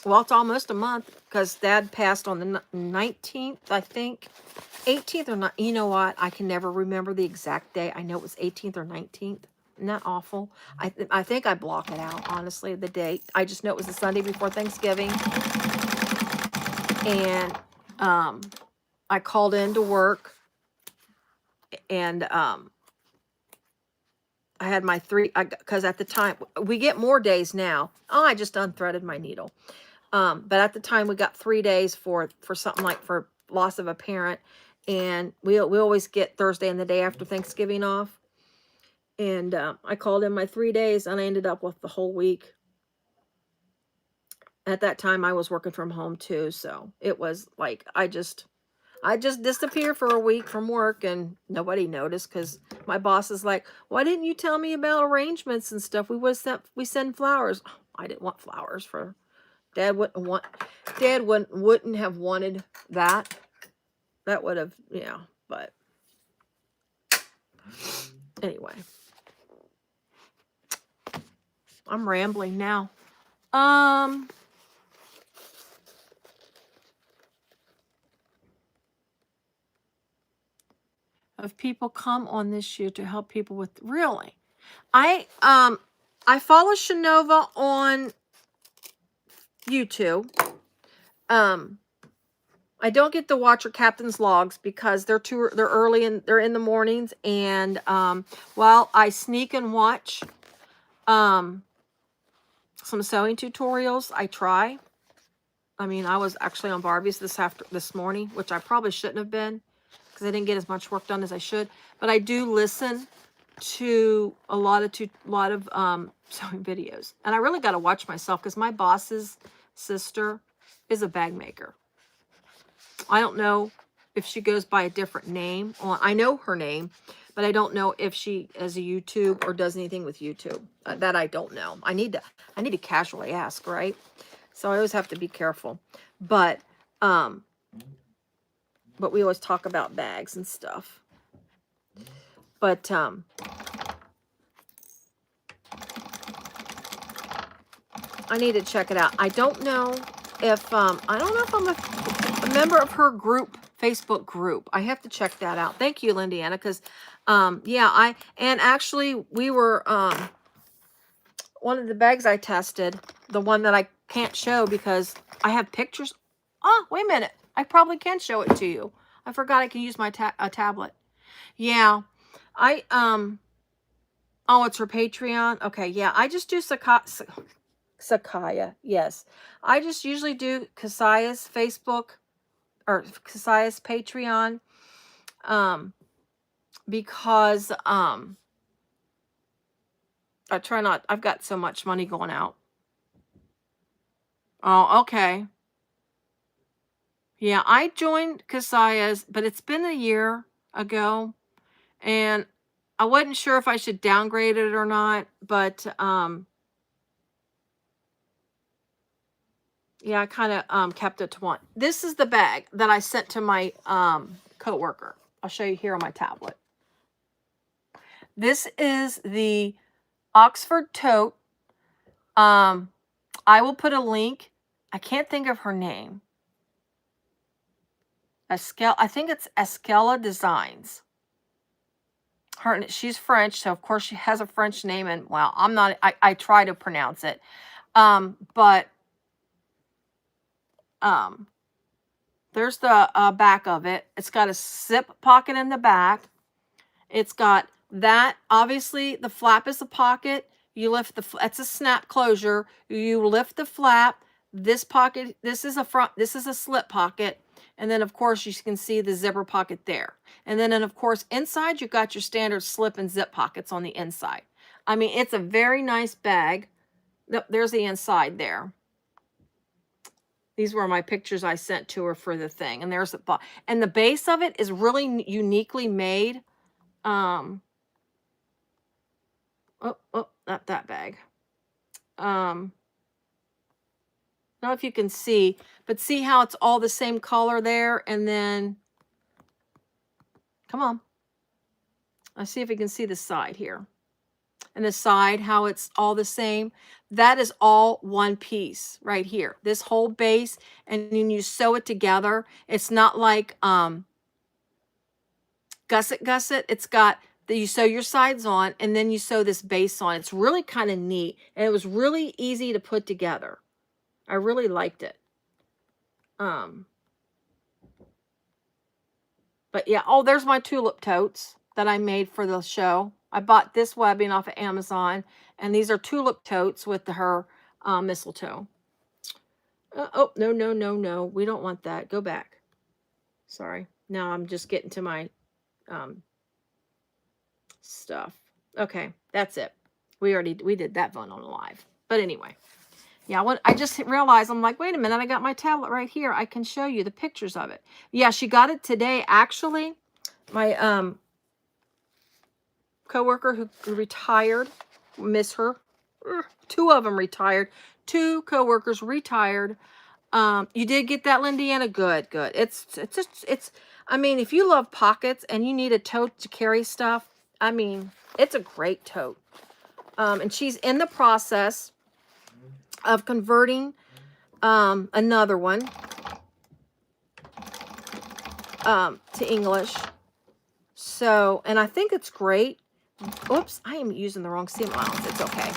well, it's almost a month, because Dad passed on the 19th, I think. 18th or not, you know what? I can never remember the exact day. I know it was 18th or 19th. Isn't that awful? I think I block it out, honestly, the date. I just know it was the Sunday before Thanksgiving. And I called in to work, and I had my because at the time, we get more days now. Oh, I just unthreaded my needle. But at the time, we got 3 days for something like for loss of a parent. And we always get Thursday and the day after Thanksgiving off. And I called in my 3 days, and I ended up with the whole week. At that time, I was working from home too. So it was like, I just disappeared for a week from work, and nobody noticed, because my boss is like, why didn't you tell me about arrangements and stuff? We send flowers. I didn't want flowers for Dad. Wouldn't have wanted that. That would have, yeah, but anyway. I'm rambling now. Of people come on this year to help people with, really? I follow Shanova on YouTube. I don't get to watch her captain's logs because they're early and they're in the mornings, and while I sneak and watch some sewing tutorials, I try. I mean, I was actually on Barbie's this morning, which I probably shouldn't have been because I didn't get as much work done as I should. But I do listen to a lot of sewing videos, and I really got to watch myself because my boss's sister is a bag maker. I don't know if she goes by a different name. Well, I know her name, but I don't know if she has a YouTube or does anything with YouTube. That I don't know. I need to casually ask, right? So I always have to be careful. But we always talk about bags and stuff. But I need to check it out. I don't know if I'm a member of her group, Facebook group. I have to check that out. Thank you, Lindiana, because yeah, actually we were one of the bags I tested, the one that I can't show because I have pictures. Oh, wait a minute. I probably can show it to you. I forgot I can use my tablet. Yeah. Oh, it's her Patreon. Okay, yeah. I just do Sakaya. Yes. I just usually do Kasaya's Facebook or Kasaya's Patreon because I try not, I've got so much money going out. Oh, okay. Yeah, I joined Kasaya's, but it's been a year ago, and I wasn't sure if I should downgrade it or not, but yeah, I kind of kept it to one. This is the bag that I sent to my coworker. I'll show you here on my tablet. This is the Oxford Tote. I will put a link. I can't think of her name. Eskela, I think it's Eskela Designs. She's French, so of course she has a French name, and well, I'm not. I try to pronounce it, but there's the back of it. It's got a zip pocket in the back. It's got that. Obviously, the flap is a pocket. You lift that's a snap closure. You lift the flap. This pocket, this is a front, this is a slip pocket. And then, of course, you can see the zipper pocket there. And then, of course, inside, you've got your standard slip and zip pockets on the inside. I mean, it's a very nice bag. There's the inside there. These were my pictures I sent to her for the thing. And there's the, and the base of it is really uniquely made. Oh, not that bag. I don't know if you can see, but see how it's all the same color there, and then come on, let's see if we can see the side here, and the side how it's all the same. That is all one piece right here, this whole base, and then you sew it together. It's not like gusset. It's got that you sew your sides on, and then you sew this base on. It's really kind of neat, and it was really easy to put together. I really liked it. But yeah, oh, there's my tulip totes that I made for the show. I bought this webbing off of Amazon, and these are tulip totes with her mistletoe. Oh, no. We don't want that. Go back. Sorry. Now I'm just getting to my stuff. Okay, that's it. We did that one on live. But anyway. Yeah, I just realized, I'm like, wait a minute, I got my tablet right here. I can show you the pictures of it. Yeah, she got it today. Actually, my coworker who retired, miss her. Two of them retired. Two coworkers retired. You did get that, Lindiana? Good. It's. I mean, if you love pockets and you need a tote to carry stuff, I mean, it's a great tote. And she's in the process of converting another one to English. So, and I think it's great. Oops, I am using the wrong seam allowance. It's okay.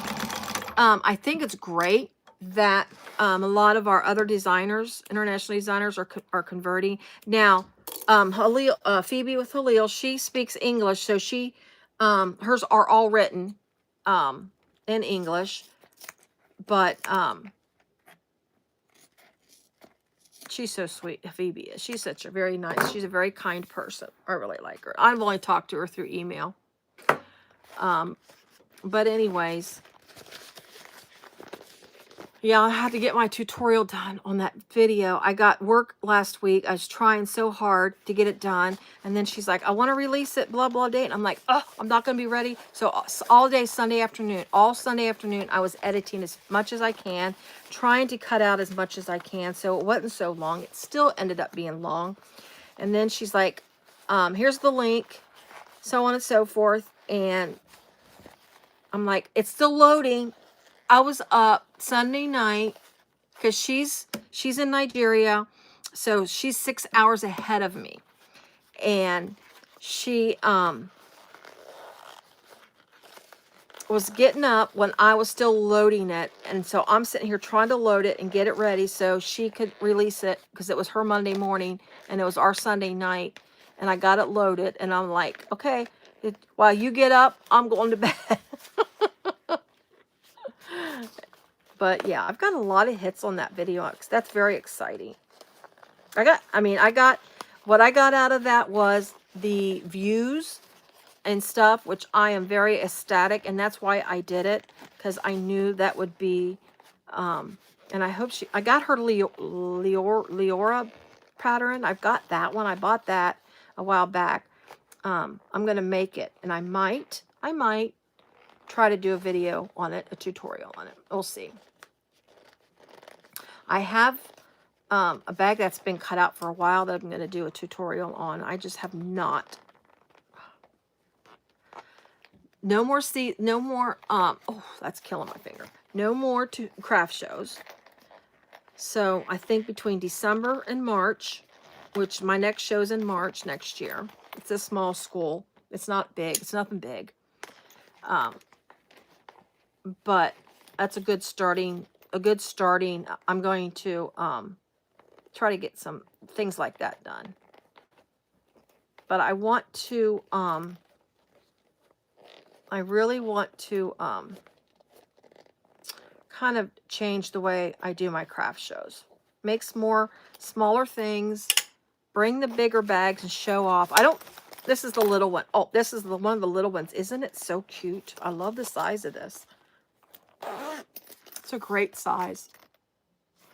I think it's great that a lot of our other designers, international designers, are converting. Now, Hallel, Phoebe with Hallel, she speaks English, so she, hers are all written in English, but she's so sweet. Phoebe is. She's such a very nice. She's a very kind person. I really like her. I've only talked to her through email. But anyways, yeah, I had to get my tutorial done on that video. I got work last week. I was trying so hard to get it done. And then she's like, I want to release it, blah, blah, date. And I'm like, oh, I'm not going to be ready. So all day Sunday afternoon, all Sunday afternoon, I was editing as much as I can, trying to cut out as much as I can. So it wasn't so long. It still ended up being long. And then she's like, here's the link, so on and so forth. And I'm like, it's still loading. I was up Sunday night because she's in Nigeria, so she's 6 hours ahead of me, and she was getting up when I was still loading it, and so I'm sitting here trying to load it and get it ready so she could release it because it was her Monday morning and it was our Sunday night, and I got it loaded, and I'm like, okay, while you get up, I'm going to bed. But yeah, I've got a lot of hits on that video. That's very exciting. What I got out of that was the views and stuff, which I am very ecstatic. And that's why I did it, because I knew that would be, and I hope I got her Leora pattern. I've got that one. I bought that a while back. I'm going to make it, and I might try to do a video on it, a tutorial on it. We'll see. I have a bag that's been cut out for a while that I'm going to do a tutorial on. I just have not. No more, oh, that's killing my finger. No more craft shows. So I think between December and March, which my next show's in March next year. It's a small school. It's not big. It's nothing big. But that's a good starting. I'm going to try to get some things like that done. But I want to I really want to kind of change the way I do my craft shows. Make more smaller things, bring the bigger bags and show off. This is the little one. Oh, this is one of the little ones. Isn't it so cute? I love the size of this. It's a great size.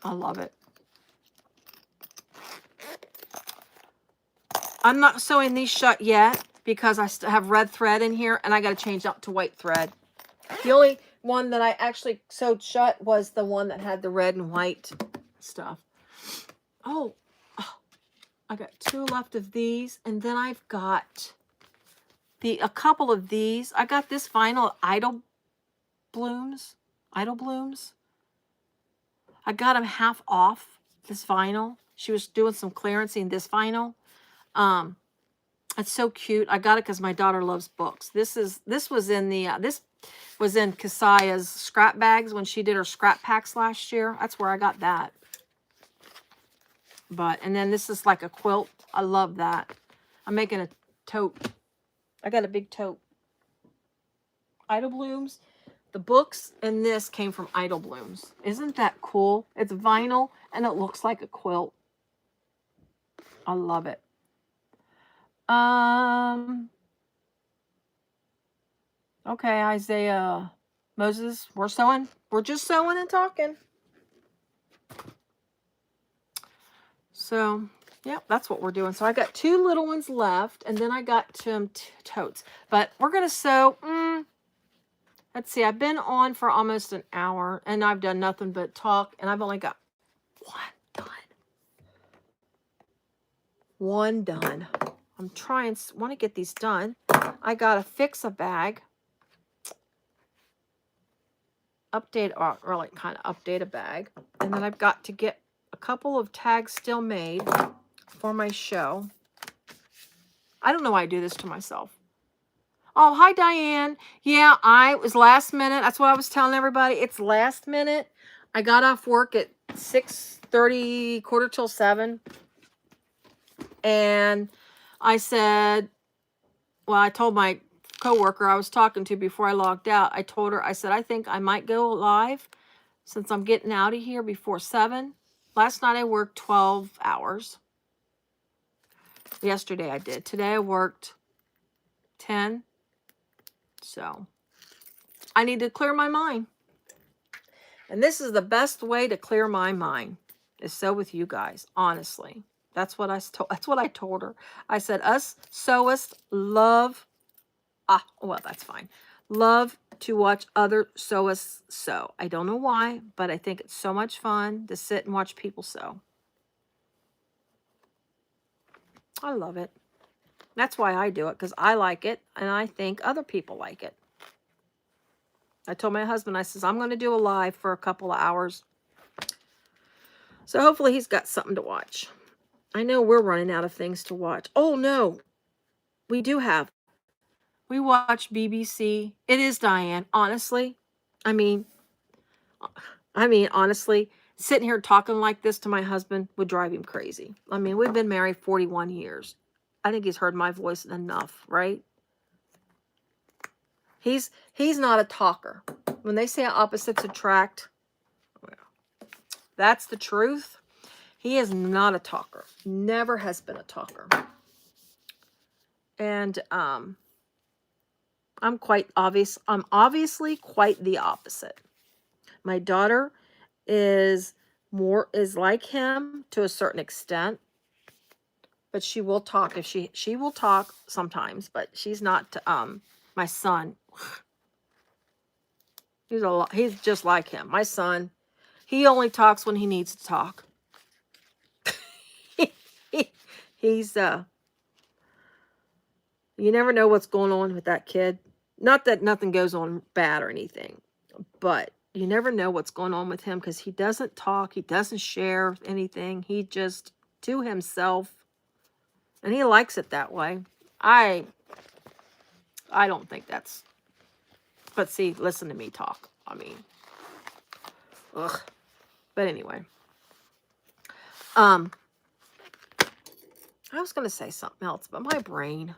I love it. I'm not sewing these shut yet because I still have red thread in here and I got to change out to white thread. The only one that I actually sewed shut was the one that had the red and white stuff. Oh, I got 2 left of these, and then I've got a couple of these. I got this vinyl Idle Blooms. I got them half off, this vinyl. She was doing some clearance in this vinyl. It's so cute. I got it because my daughter loves books. This was in Kasaya's scrap bags when she did her scrap packs last year. That's where I got that. And then this is like a quilt. I love that. I'm making a tote. I got a big tote. Idle Blooms. The books and this came from Idle Blooms. Isn't that cool? It's vinyl and it looks like a quilt. I love it. Okay, Isaiah, Moses, we're sewing. We're just sewing and talking. So, yeah, that's what we're doing. So I got 2 little ones left, and then I got some totes. But we're going to sew, let's see, I've been on for almost an hour, and I've done nothing but talk, and I've only got one done. I'm want to get these done. I got to fix a bag. update, or really kind of update a bag. And then I've got to get a couple of tags still made for my show. I don't know why I do this to myself. Oh, hi, Diane. Yeah, it was last minute. That's what I was telling everybody. It's last minute. I got off work at 6:30, quarter till 7. And I said, well, I told my coworker I was talking to before I logged out, I told her, I said, I think I might go live since I'm getting out of here before 7. Last night I worked 12 hours. Yesterday I did. Today I worked 10. So I need to clear my mind. And this is the best way to clear my mind, is so with you guys, honestly. That's what I told her. I said, us sewists love, well, that's fine. Love to watch other sewists sew. I don't know why, but I think it's so much fun to sit and watch people sew. I love it. That's why I do it, because I like it, and I think other people like it. I told my husband, I says, I'm going to do a live for a couple of hours. So hopefully he's got something to watch. I know we're running out of things to watch. Oh, no. We do have. We watch BBC. It is Diane, honestly. I mean, honestly, sitting here talking like this to my husband would drive him crazy. I mean, we've been married 41 years. I think he's heard my voice enough, right? He's not a talker. When they say opposites attract, well, that's the truth. He is not a talker. Never has been a talker. And I'm obviously quite the opposite. My daughter is like him to a certain extent, but she will talk. If she will talk sometimes, but she's not. My son, he's just like him. My son, he only talks when he needs to talk. He's you never know what's going on with that kid. Not that nothing goes on bad or anything, but you never know what's going on with him, because he doesn't talk. He doesn't share anything. He just to himself, and he likes it that way. I don't think that's, but see, listen to me talk. I mean, ugh. But anyway, I was going to say something else, but my brain,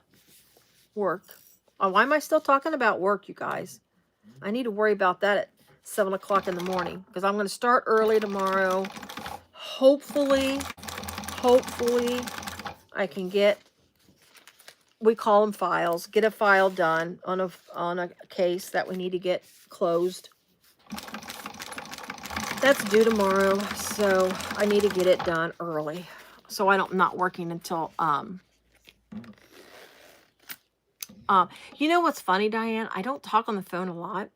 work. Oh, why am I still talking about work, you guys? I need to worry about that at 7 o'clock in the morning, because I'm going to start early tomorrow. Hopefully, I can get, we call them files, get a file done on a case that we need to get closed. That's due tomorrow, so I need to get it done early, so I'm not working until you know what's funny, Diane? I don't talk on the phone a lot.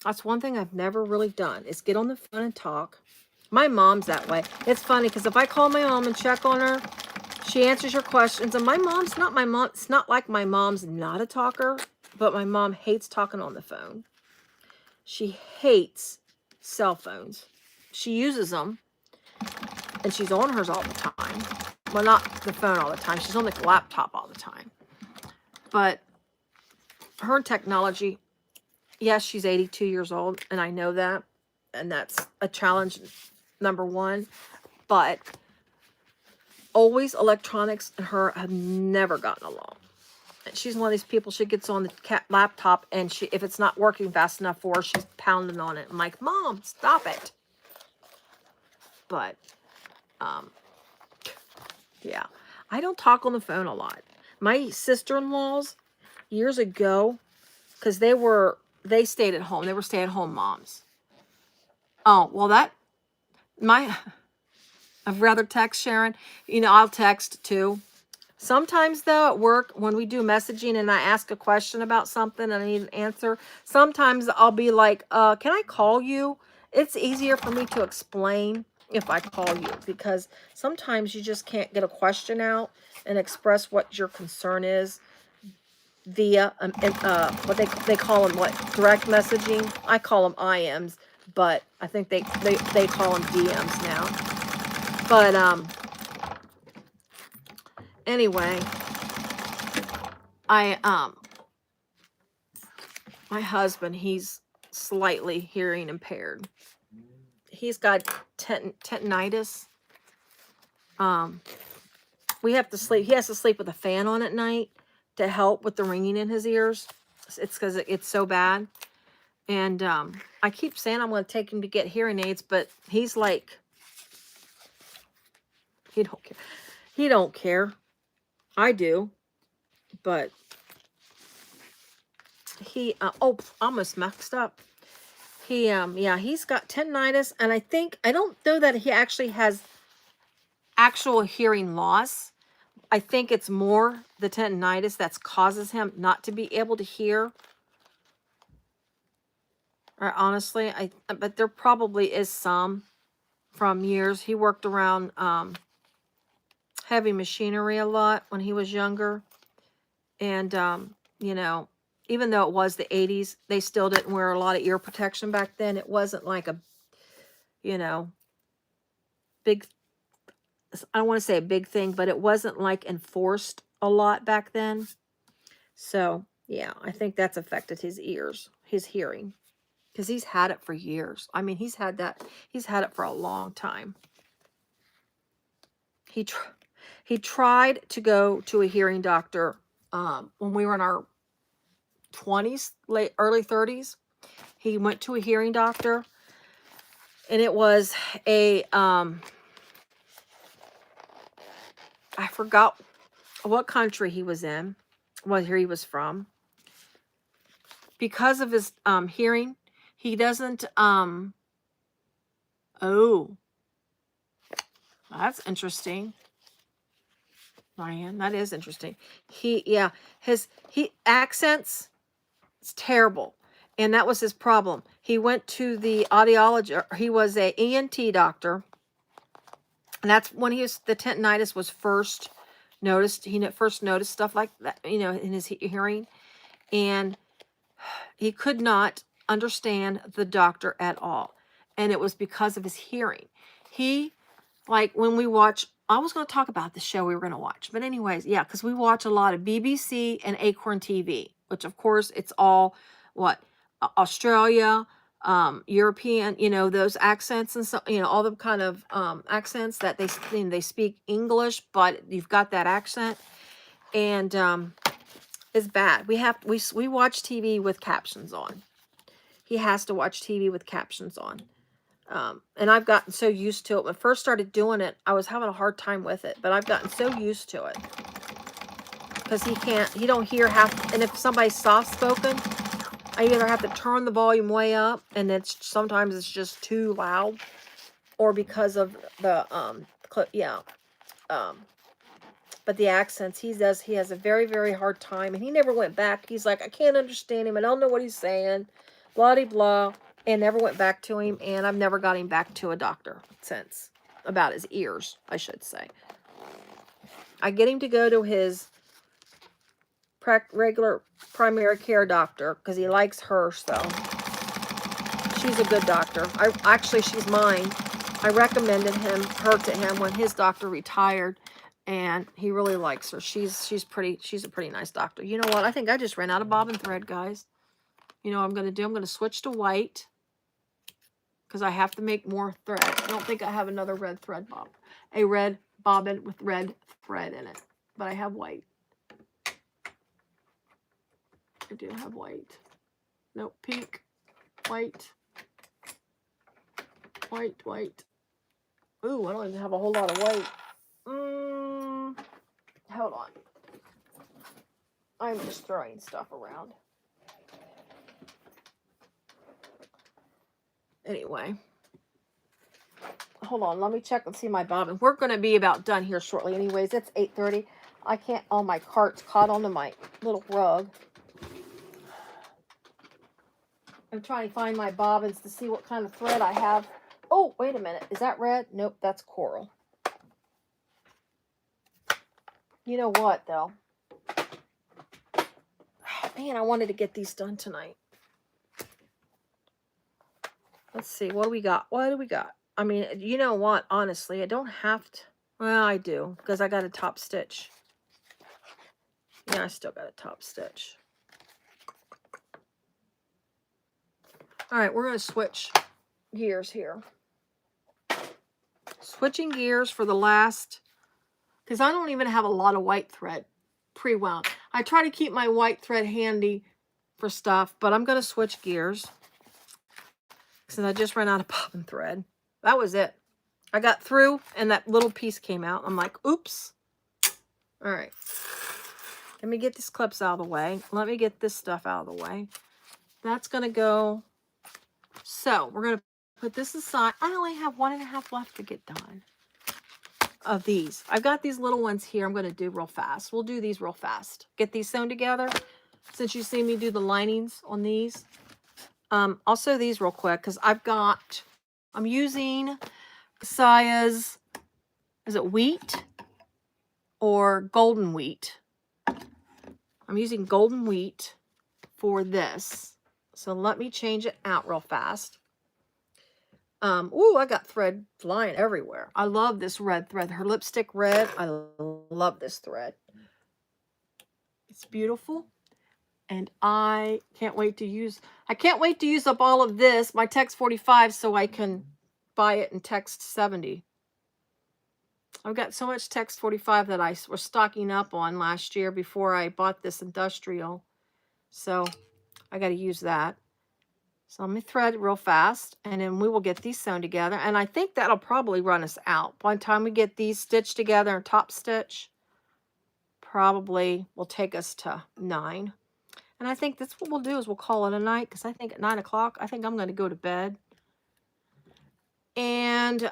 That's one thing I've never really done, is get on the phone and talk. My mom's that way. It's funny, because if I call my mom and check on her, she answers your questions. And my mom's not my mom. It's not like my mom's not a talker, but my mom hates talking on the phone. She hates cell phones. She uses them, and she's on hers all the time. Well, not the phone all the time. She's on the laptop all the time. But her technology, yes, she's 82 years old, and I know that. And that's a challenge, number one. But always electronics and her have never gotten along. And she's one of these people, she gets on the laptop, and if it's not working fast enough for her, she's pounding on it. I'm like, Mom, stop it. But, yeah. I don't talk on the phone a lot. My sister-in-laws, years ago, because they stayed at home. They were stay-at-home moms. Oh, well, I'd rather text, Sharon. You know, I'll text too. Sometimes, though, at work, when we do messaging and I ask a question about something and I need an answer, sometimes I'll be like, can I call you? It's easier for me to explain if I call you, because sometimes you just can't get a question out and express what your concern is via what they call them, what, direct messaging. I call them IMs, but I think they call them DMs now. But anyway, my husband, he's slightly hearing impaired. He's got tinnitus. We have to sleep. He has to sleep with a fan on at night to help with the ringing in his ears. It's because it's so bad. And I keep saying I'm going to take him to get hearing aids, but he's like, he don't care. He don't care. I do, but he almost messed up. He yeah, he's got tinnitus, and I don't know that he actually has actual hearing loss. I think it's more the tinnitus that causes him not to be able to hear. Or honestly, but there probably is some from years. He worked around heavy machinery a lot when he was younger. And, you know, even though it was the 80s, they still didn't wear a lot of ear protection back then. It wasn't like a, you know, big, I don't want to say a big thing, but it wasn't like enforced a lot back then. So, yeah, I think that's affected his ears, his hearing. Because he's had it for years. I mean, he's had it for a long time. He tried to go to a hearing doctor when we were in our 20s, early 30s. He went to a hearing doctor, and it was a I forgot what country he was in, where he was from. Because of his hearing, he doesn't oh, that's interesting. Ryan, that is interesting. His accents, it's terrible. And that was his problem. He went to the audiologist. He was a ENT doctor. And that's when the tinnitus was first noticed. He first noticed stuff like that, you know, in his hearing. And he could not understand the doctor at all. And it was because of his hearing. Like when we watch, I was going to talk about the show we were going to watch. But anyways, yeah, because we watch a lot of BBC and Acorn TV, which of course it's all, Australia, European, you know, those accents and so, you know, all the kind of accents that they speak English, but you've got that accent. And it's bad. We watch TV with captions on. He has to watch TV with captions on. And I've gotten so used to it. When I first started doing it, I was having a hard time with it, but I've gotten so used to it. Because he don't hear half, and if somebody's soft-spoken, I either have to turn the volume way up, and sometimes it's just too loud, or because of the, but the accents, he has a very, very hard time, and he never went back. He's like, I can't understand him, I don't know what he's saying, blah-de-blah. And never went back to him, and I've never got him back to a doctor since. About his ears, I should say. I get him to go to his regular primary care doctor, because he likes her, so. She's a good doctor. Actually, she's mine. I recommended her to him when his doctor retired, and he really likes her. She's a pretty nice doctor. You know what? I think I just ran out of bobbin thread, guys. You know what I'm going to do? I'm going to switch to white, because I have to make more thread. I don't think I have another red thread bob. A red bobbin with red thread in it. But I have white. I do have white. Nope, pink, white, white. Ooh, I don't even have a whole lot of white. Hold on. I'm just throwing stuff around. Anyway. Hold on, let me check and see my bobbin. We're going to be about done here shortly. Anyways, it's 8:30. I can't, all my cart's caught onto my little rug. I'm trying to find my bobbins to see what kind of thread I have. Oh, wait a minute. Is that red? Nope, that's coral. You know what, though? Man, I wanted to get these done tonight. Let's see. What do we got? What do we got? I mean, you know what? Honestly, I don't have to. Well, I do, because I got a top stitch. Yeah, I still got a top stitch. All right, we're going to switch gears here. Switching gears for the last, because I don't even have a lot of white thread pre-wound. I try to keep my white thread handy for stuff, but I'm going to switch gears since I just ran out of bobbin thread. That was it. I got through and that little piece came out. I'm like, oops. All right. Let me get these clips out of the way. Let me get this stuff out of the way. That's going to go. So we're going to put this aside. I only have 1.5 left to get done of these. I've got these little ones here I'm going to do real fast. We'll do these real fast. Get these sewn together. Since you see me do the linings on these. I'll sew these real quick because I'm using Sia's, is it wheat or golden wheat? I'm using golden wheat for this. So let me change it out real fast. Ooh, I got thread flying everywhere. I love this red thread. Her lipstick red. I love this thread. It's beautiful. And I can't wait to use up all of this, my text 45, so I can buy it in text 70. I've got so much text 45 that I was stocking up on last year before I bought this industrial. So I got to use that. So let me thread real fast, and then we will get these sewn together. And I think that'll probably run us out. By the time we get these stitched together and top stitch, probably will take us to 9. And I think that's what we'll do is we'll call it a night, because I think at 9 o'clock, I think I'm going to go to bed. And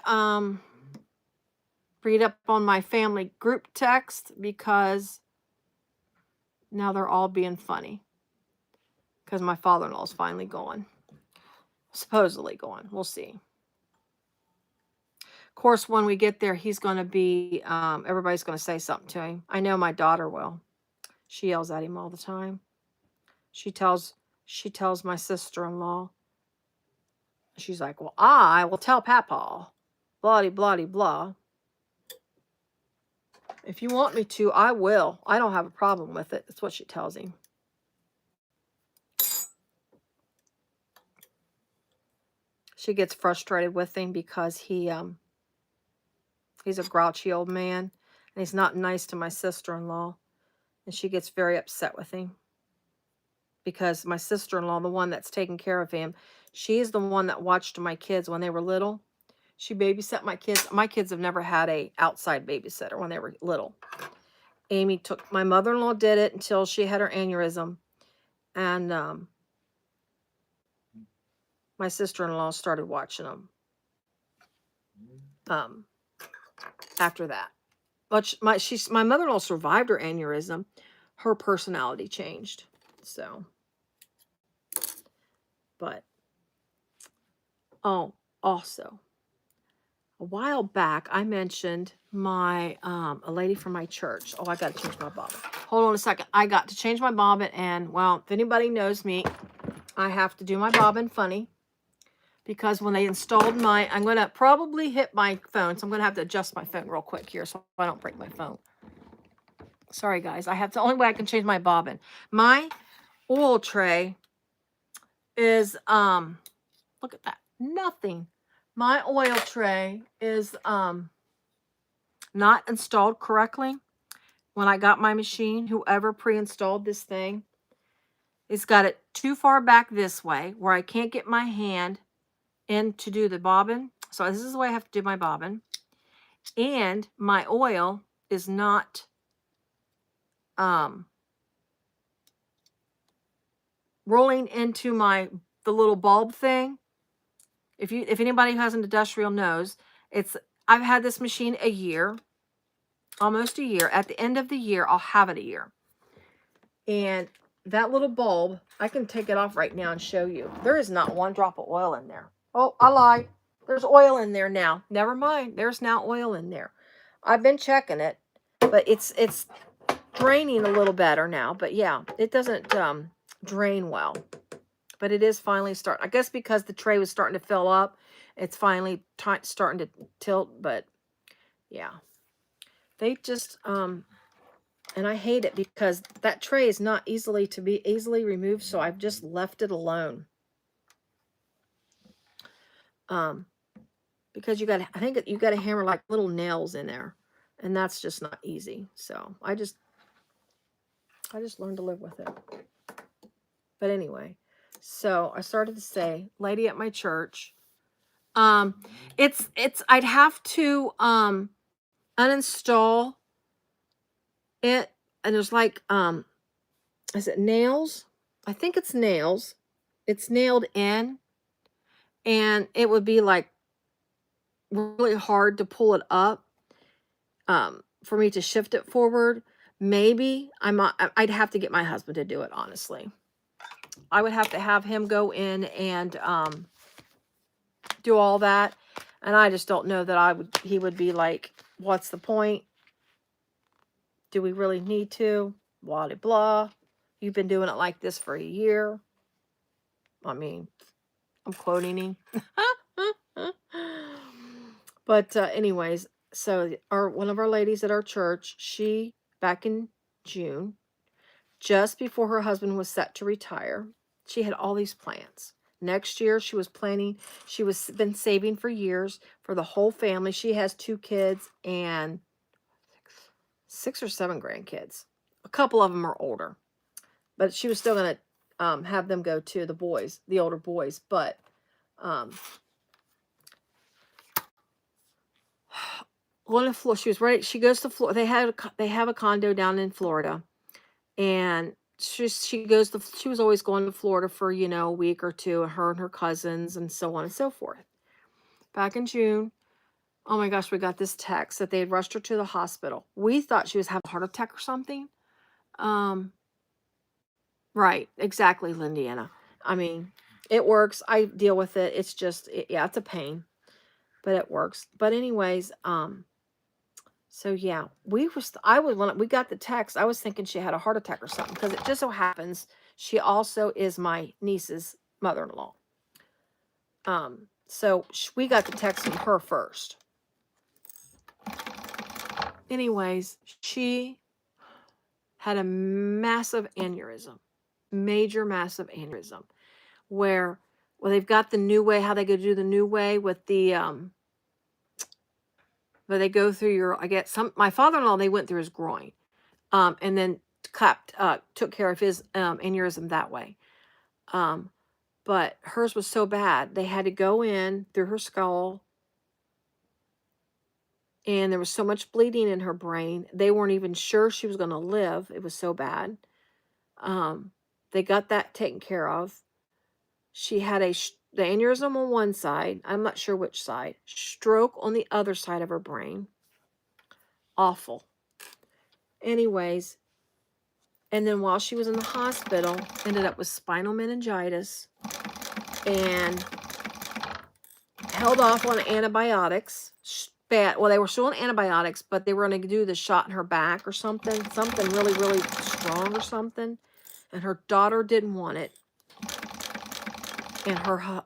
read up on my family group text, because now they're all being funny. Because my father-in-law is finally going. Supposedly going. We'll see. Of course, when we get there, he's going to be, everybody's going to say something to him. I know my daughter will. She yells at him all the time. She tells my sister-in-law. She's like, well, I will tell Papa. Blah, blah, blah. If you want me to, I will. I don't have a problem with it. That's what she tells him. She gets frustrated with him because he's a grouchy old man. And he's not nice to my sister-in-law. And she gets very upset with him. Because my sister-in-law, the one that's taking care of him, she's the one that watched my kids when they were little. She babysat my kids. My kids have never had a outside babysitter when they were little. My mother-in-law did it until she had her aneurysm. And my sister-in-law started watching them after that. But my mother-in-law survived her aneurysm. Her personality changed. So, but, oh, also, a while back, I mentioned a lady from my church. Oh, I got to change my bobbin. Hold on a second. I got to change my bobbin, and, well, if anybody knows me, I have to do my bobbin funny. Because when they installed I'm going to probably hit my phone. So I'm going to have to adjust my phone real quick here so I don't break my phone. Sorry, guys. The only way I can change my bobbin. My oil tray is, look at that. Nothing. My oil tray is not installed correctly. When I got my machine, whoever pre-installed this thing, it's got it too far back this way where I can't get my hand in to do the bobbin. So this is the way I have to do my bobbin. And my oil is not rolling into the little bulb thing. If anybody who has an industrial knows, I've had this machine a year, almost a year. At the end of the year, I'll have it a year. And that little bulb, I can take it off right now and show you. There is not one drop of oil in there. Oh, I lied. There's oil in there now. Never mind. There's now oil in there. I've been checking it, but it's draining a little better now. But yeah, it doesn't, drain well. But it is finally starting. I guess because the tray was starting to fill up, it's finally starting to tilt. But yeah, they just, and I hate it because that tray is not easily to be easily removed. So I've just left it alone. Because I think you got to hammer like little nails in there, and that's just not easy. So I just learned to live with it. But anyway, so I started to say, lady at my church, I'd have to uninstall it, and there's like is it nails? I think it's nails. It's nailed in, and it would be like really hard to pull it up for me to shift it forward. Maybe I'd have to get my husband to do it, honestly. I would have to have him go in and do all that, and I just don't know that he would be like, what's the point? Do we really need to? Blah, blah, blah. You've been doing it like this for a year. I mean, I'm quoting him. But anyways, so one of our ladies at our church, she, back in June, just before her husband was set to retire, she had all these plans. Next year, she was been saving for years for the whole family. She has 2 kids and 6 or 7 grandkids. A couple of them are older, but she was still going to have them go to the older boys. But she was ready. She goes to Florida. They have a condo down in Florida, and she was always going to Florida for, a week or two, her and her cousins and so on and so forth. Back in June, oh my gosh, we got this text that they had rushed her to the hospital. We thought she was having a heart attack or something. Right, exactly, Lindiana. I mean, it works. I deal with it. It's just, yeah, it's a pain, but it works. But anyways, so yeah, when we got the text, I was thinking she had a heart attack or something, because it just so happens she also is my niece's mother-in-law. So we got the text from her first. Anyways, she had a massive aneurysm, massive aneurysm, where they've got the new way, how they go do the new way with the where they go through my father-in-law, they went through his groin, and then took care of his aneurysm that way. But hers was so bad, they had to go in through her skull, and there was so much bleeding in her brain. They weren't even sure she was going to live. It was so bad. They got that taken care of. She had the aneurysm on one side. I'm not sure which side. Stroke on the other side of her brain. Awful. Anyways, and then while she was in the hospital, ended up with spinal meningitis and held off on antibiotics. Well, they were still on antibiotics, but they were going to do the shot in her back or something really, really strong or something. And her daughter didn't want it. And her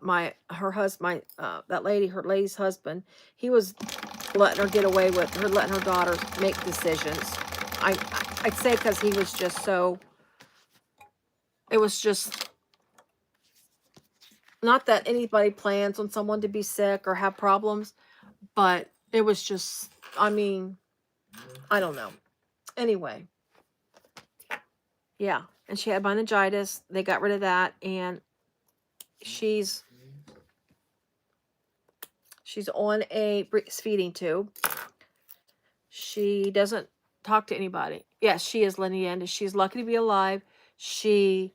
lady's husband, he was letting her get away with her, letting her daughter make decisions. I'd say because he was just so, it was just, not that anybody plans on someone to be sick or have problems, but it was just, I mean, I don't know. Anyway, yeah, and she had meningitis. They got rid of that, and she's on a feeding tube. She doesn't talk to anybody. Yes, she is Lindiana. She's lucky to be alive. She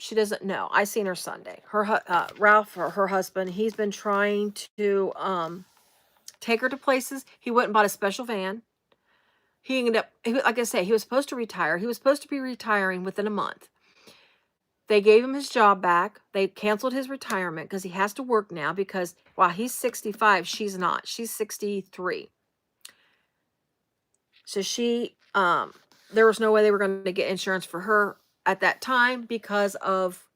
doesn't know. I seen her Sunday. Her Ralph, her husband, he's been trying to take her to places. He went and bought a special van. He ended up, like I say, he was supposed to retire. He was supposed to be retiring within a month. They gave him his job back. They canceled his retirement because he has to work now, because while he's 65, she's not. She's 63. So there was no way they were going to get insurance for her at that time because of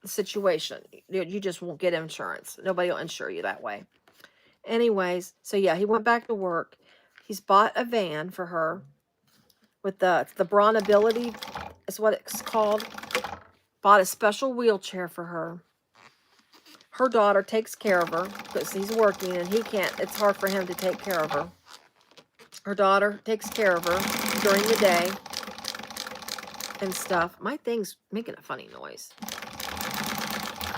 the situation. You just won't get insurance. Nobody will insure you that way. Anyways, so yeah, he went back to work. He's bought a van for her with the Braun Ability is what it's called. Bought a special wheelchair for her. Her daughter takes care of her because he's working and he can't. It's hard for him to take care of her. Her daughter takes care of her during the day and stuff. My thing's making a funny noise.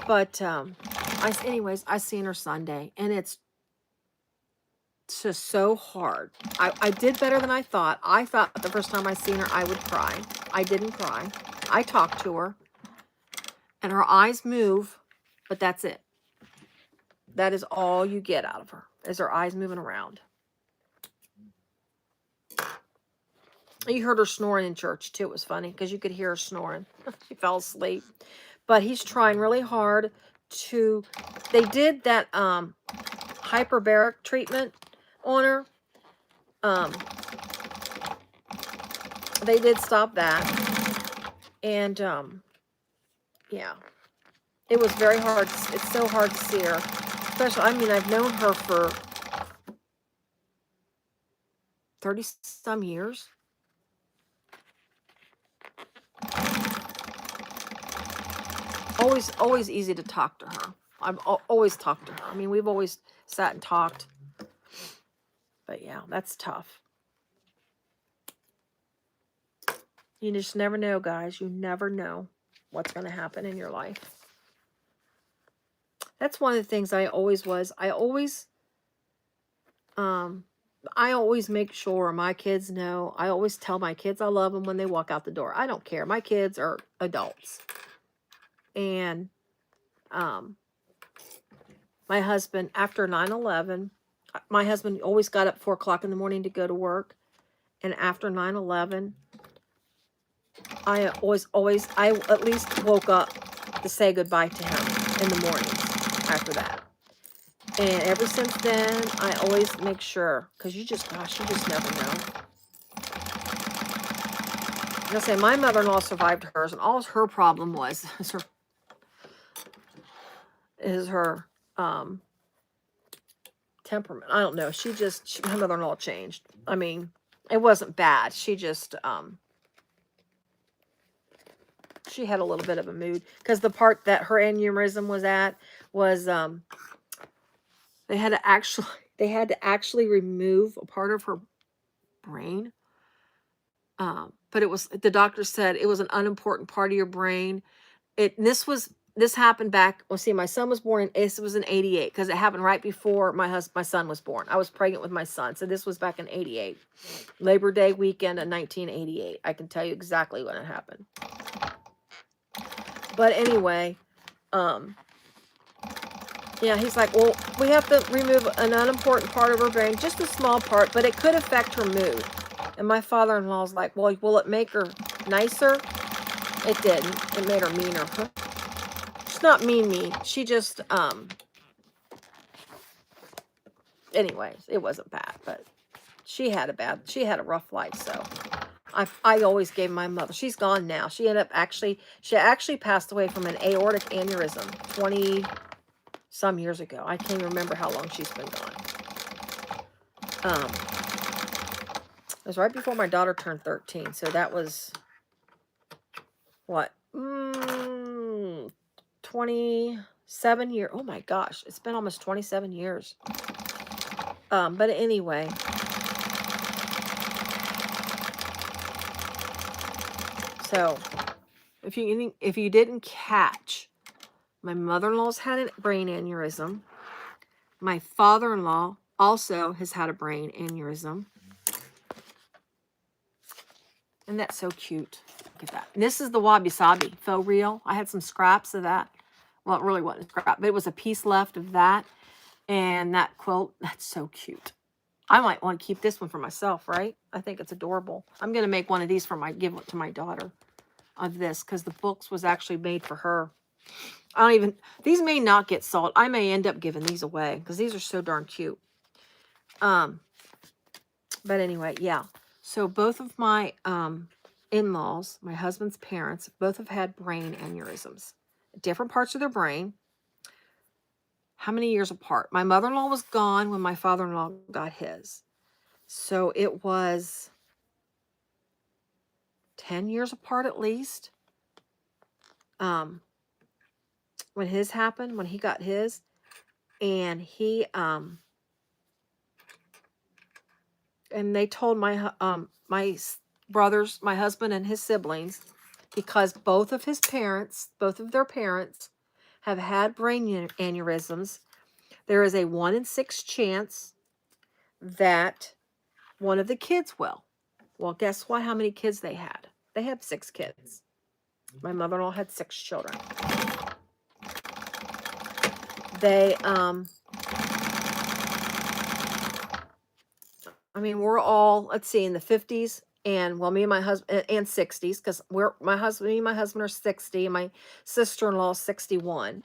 But anyways, I seen her Sunday, and it's just so hard. I did better than I thought. I thought the first time I seen her, I would cry. I didn't cry. I talked to her, and her eyes move, but that's it. That is all you get out of her, is her eyes moving around. You heard her snoring in church, too. It was funny, because you could hear her snoring. She fell asleep. But he's trying really hard to... They did that hyperbaric treatment on her. They did stop that. And, yeah. It was very hard. It's so hard to see her. Especially, I mean, I've known her for 30-some years. Always easy to talk to her. I've always talked to her. I mean, we've always sat and talked. But yeah, that's tough. You just never know, guys. You never know what's going to happen in your life. That's one of the things I always make sure my kids know. I always tell my kids I love them when they walk out the door. I don't care. My kids are adults. And my husband, after 9/11, my husband always got up 4 o'clock in the morning to go to work. And after 9/11, I at least woke up to say goodbye to him in the mornings after that. And ever since then, I always make sure, because you just never know. I'll say my mother-in-law survived hers, and all her problem was is her temperament. I don't know. My mother-in-law changed. I mean, it wasn't bad. She just she had a little bit of a mood, because the part that her aneurysm was at was they had to actually remove a part of her brain. But the doctor said it was an unimportant part of your brain. This happened back, well, see, my son was born it was in 88, because it happened right before my son was born. I was pregnant with my son, so this was back in 88. Labor Day weekend of 1988. I can tell you exactly when it happened. But anyway, yeah, he's like, well, we have to remove an unimportant part of her brain, just a small part, but it could affect her mood. And my father-in-law's like, well, will it make her nicer? It didn't. It made her meaner. She's not mean. She just, anyways, it wasn't bad, but she had a rough life, so I always gave my mother, she's gone now. She actually passed away from an aortic aneurysm 20-some years ago. I can't even remember how long she's been gone. It was right before my daughter turned 13, so that was, what, 27 years. Oh my gosh, it's been almost 27 years. But anyway, so if you didn't catch, my mother-in-law's had a brain aneurysm. My father-in-law also has had a brain aneurysm. And that's so cute. Look at that. And this is the wabi-sabi faux real. I had some scraps of that. Well, it really wasn't a scrap, but it was a piece left of that. And that quilt, that's so cute. I might want to keep this one for myself, right? I think it's adorable. I'm going to make one of these give it to my daughter of this, because the books was actually made for her. These may not get sold. I may end up giving these away, because these are so darn cute. But anyway, yeah. So both of my in-laws, my husband's parents, both have had brain aneurysms. Different parts of their brain. How many years apart? My mother-in-law was gone when my father-in-law got his. So it was 10 years apart at least. When his happened, when he got his. And he, and they told my brothers, my husband and his siblings, because both of their parents have had brain aneurysms, there is a 1 in 6 chance that one of the kids will. Well, guess what? How many kids they had? They had 6 kids. My mother-in-law had 6 children. They, I mean, we're all, let's see, in the 50s, and well, me and my husband, and 60s, because me and my husband are 60, and my sister-in-law is 61.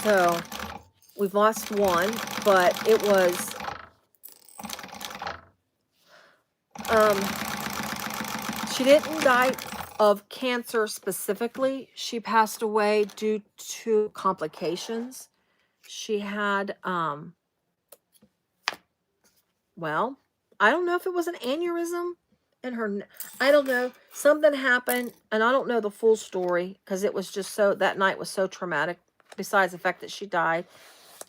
So we've lost one, but it was, she didn't die of cancer specifically. She passed away due to complications. She had, well, I don't know if it was an aneurysm in her, I don't know. Something happened, and I don't know the full story, because it was just so, that night was so traumatic, besides the fact that she died.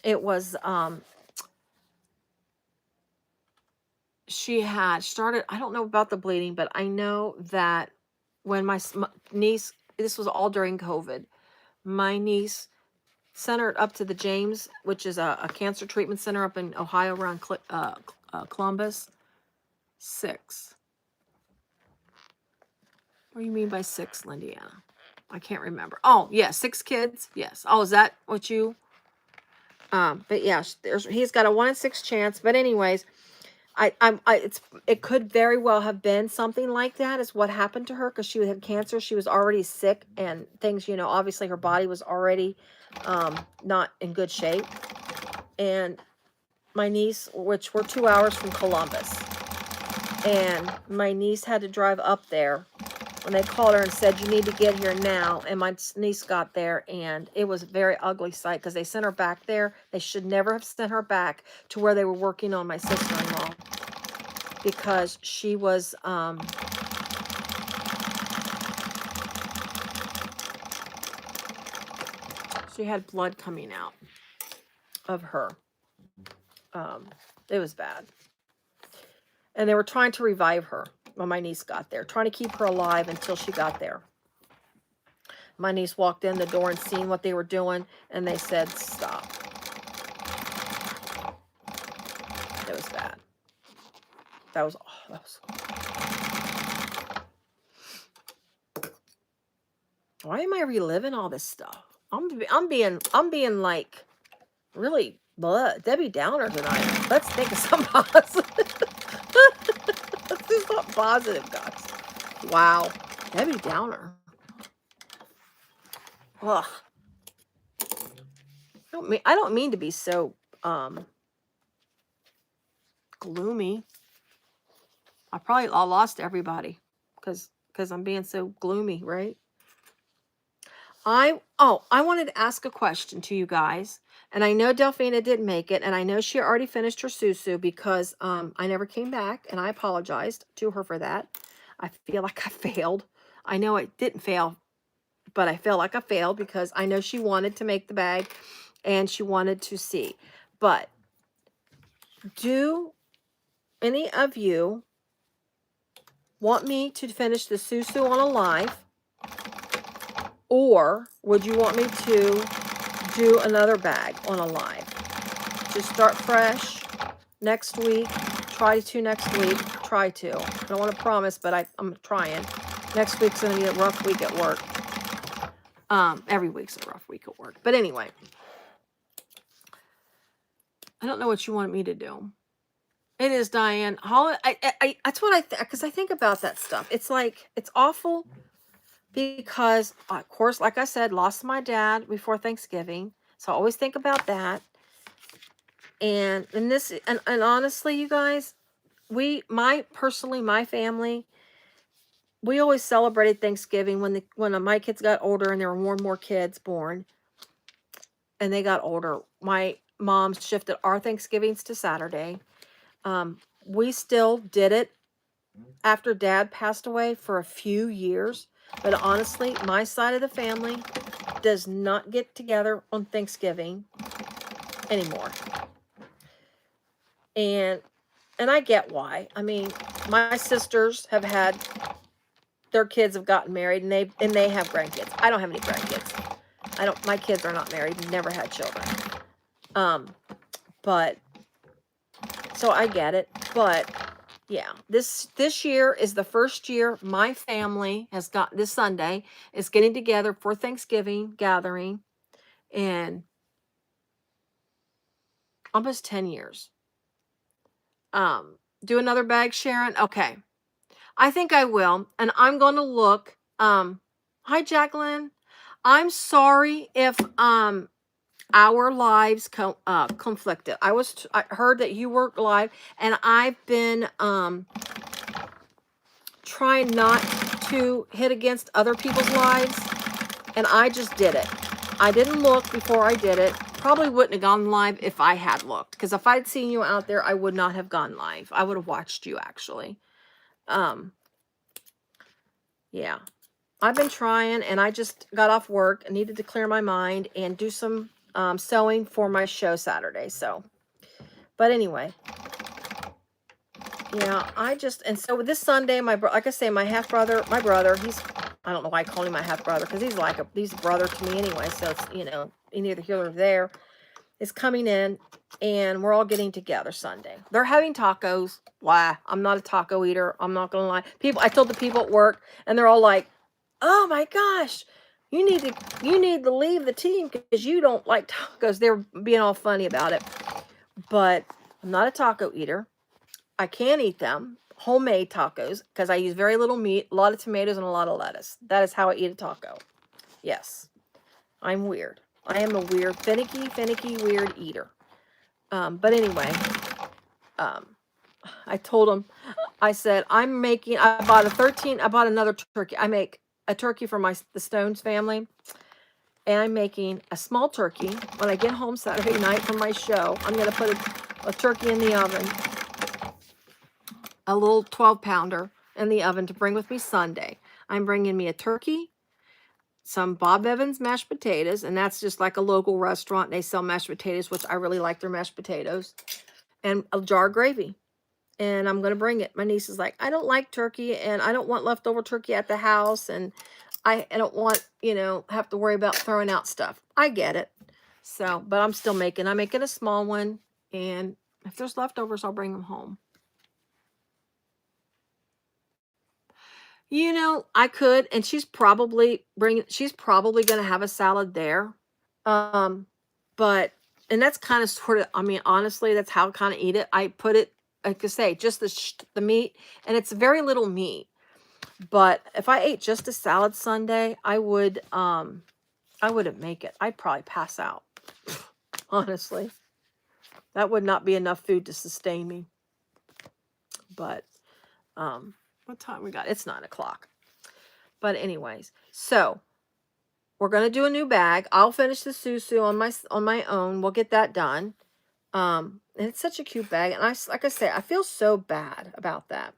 It was, she had started, I don't know about the bleeding, but I know that when my niece, this was all during COVID, my niece sent her up to the James, which is a cancer treatment center up in Ohio around Columbus. 6. What do you mean by 6, Lindiana? I can't remember. Oh, yeah, 6 kids. Yes. Oh, is that what you? But yeah, he's got a 1 in 6 chance. But anyways, it could very well have been something like that is what happened to her, because she had cancer. She was already sick and things, you know, obviously her body was already not in good shape. And my niece, which we're 2 hours from Columbus, and my niece had to drive up there when they called her and said, you need to get here now. And my niece got there, and it was a very ugly sight, because they sent her back there. They should never have sent her back to where they were working on my sister-in-law, because she was, she had blood coming out of her. It was bad. And they were trying to revive her when my niece got there, trying to keep her alive until she got there. My niece walked in the door and seen what they were doing, and they said, stop. It was bad. That was. Why am I reliving all this stuff? I'm being like really Debbie Downer tonight. Let's think of some positive. Let's do something positive, guys. Wow, Debbie Downer. Ugh. I don't mean to be so gloomy. I lost everybody because I'm being so gloomy, right? I wanted to ask a question to you guys, and I know Delphina didn't make it, and I know she already finished her susu because I never came back, and I apologized to her for that. I feel like I failed. I know I didn't fail, but I feel like I failed because I know she wanted to make the bag, and she wanted to see. But do any of you want me to finish the susu on a live? Or would you want me to do another bag on a live? Just start fresh next week. Try to next week. Try to. I don't want to promise, but I'm trying. Next week's going to be a rough week at work. Every week's a rough week at work. But anyway, I don't know what you want me to do. It is, Diane. That's what because I think about that stuff. It's like, it's awful. Because, of course, like I said, lost my dad before Thanksgiving. So I always think about that. And honestly, you guys, my family, we always celebrated Thanksgiving when my kids got older and there were more and more kids born and they got older. My mom shifted our Thanksgivings to Saturday. We still did it after Dad passed away for a few years. But honestly, my side of the family does not get together on Thanksgiving anymore. And I get why. I mean, my sisters have had their kids have gotten married and they have grandkids. I don't have any grandkids. My kids are not married, never had children. But so I get it. But yeah, this year is the first year my family has got, this Sunday is getting together for Thanksgiving gathering in almost 10 years. Do another bag, Sharon? Okay. I think I will. And I'm going to look. Hi, Jacqueline. I'm sorry if our lives conflicted. I heard that you work live, and I've been trying not to hit against other people's lives, and I just did it. I didn't look before I did it. Probably wouldn't have gone live if I had looked, because if I'd seen you out there, I would not have gone live. I would have watched you, actually. Yeah. I've been trying, and I just got off work and needed to clear my mind and do some sewing for my show Saturday. So, but anyway, yeah, and so this Sunday, like I say, my half-brother, my brother, I don't know why I call him my half-brother, because he's a brother to me anyway. So it's, neither here nor there, is coming in, and we're all getting together Sunday. They're having tacos. Why? I'm not a taco eater. I'm not going to lie. I told the people at work, and they're all like, oh my gosh, you need to leave the team because you don't like tacos. They're being all funny about it. But I'm not a taco eater. I can eat them, homemade tacos, because I use very little meat, a lot of tomatoes, and a lot of lettuce. That is how I eat a taco. Yes. I'm weird. I am a weird, finicky, weird eater. But anyway, I told them, I said, I bought another turkey. I make a turkey for the Stones family. And I'm making a small turkey. When I get home Saturday night from my show, I'm going to put a turkey in the oven. A little 12-pounder in the oven to bring with me Sunday. I'm bringing me a turkey, some Bob Evans mashed potatoes, and that's just like a local restaurant. They sell mashed potatoes, which I really like their mashed potatoes, and a jar of gravy. And I'm going to bring it. My niece is like, I don't like turkey, and I don't want leftover turkey at the house, and I don't want, have to worry about throwing out stuff. I get it. So, but I'm making a small one, and if there's leftovers, I'll bring them home. I could, and she's probably going to have a salad there. But, and that's kind of sort of, honestly, that's how I kind of eat it. I put it, like I say, just the meat, and it's very little meat. But if I ate just a salad Sunday, I wouldn't make it. I'd probably pass out. Honestly, that would not be enough food to sustain me. But, what time we got? It's 9 o'clock. But anyways, so we're going to do a new bag. I'll finish the Susu on my own. We'll get that done. And it's such a cute bag. And like I say, I feel so bad about that.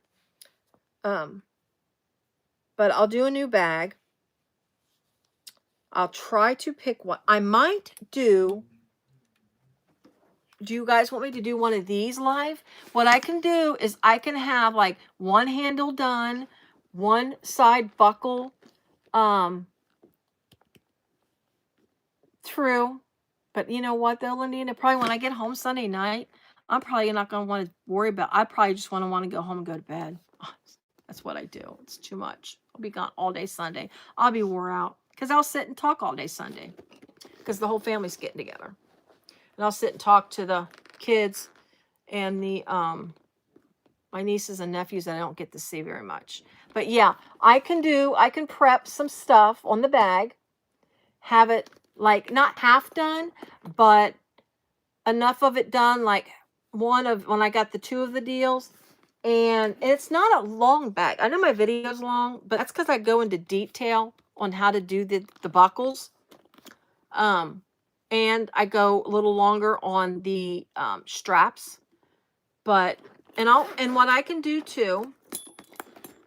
But I'll do a new bag. I'll try to pick one. I might do you guys want me to do one of these live? What I can do is I can have like one handle done, one side buckle through. But you know what though, Lindy? Probably when I get home Sunday night, I'm probably not going to want to worry about, I probably just want to go home and go to bed. That's what I do. It's too much. I'll be gone all day Sunday. I'll be wore out because I'll sit and talk all day Sunday because the whole family's getting together. And I'll sit and talk to the kids and the my nieces and nephews that I don't get to see very much. But yeah, I can prep some stuff on the bag, have it like not half done, but enough of it done, like when I got the 2 of the deals, And it's not a long bag. I know my video's long, but that's because I go into detail on how to do the buckles. And I go a little longer on the straps. But, and what I can do too,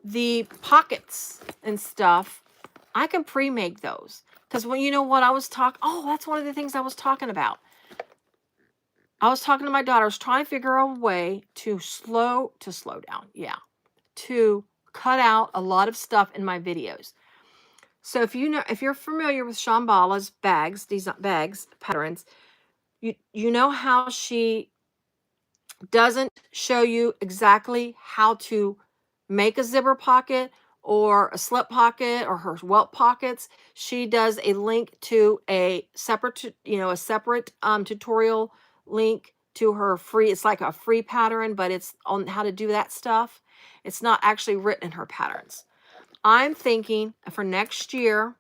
the pockets and stuff, I can pre-make those. Because when, you know what I was talking, oh, that's one of the things I was talking about. I was talking to my daughter. I was trying to figure out a way to slow down. Yeah. To cut out a lot of stuff in my videos. So if you're familiar with Shambhala's bags, these bags patterns, you know how she doesn't show you exactly how to make a zipper pocket or a slip pocket or her welt pockets. She does a link to a separate, tutorial link to her free. It's like a free pattern, but it's on how to do that stuff. It's not actually written in her patterns. I'm thinking for next year.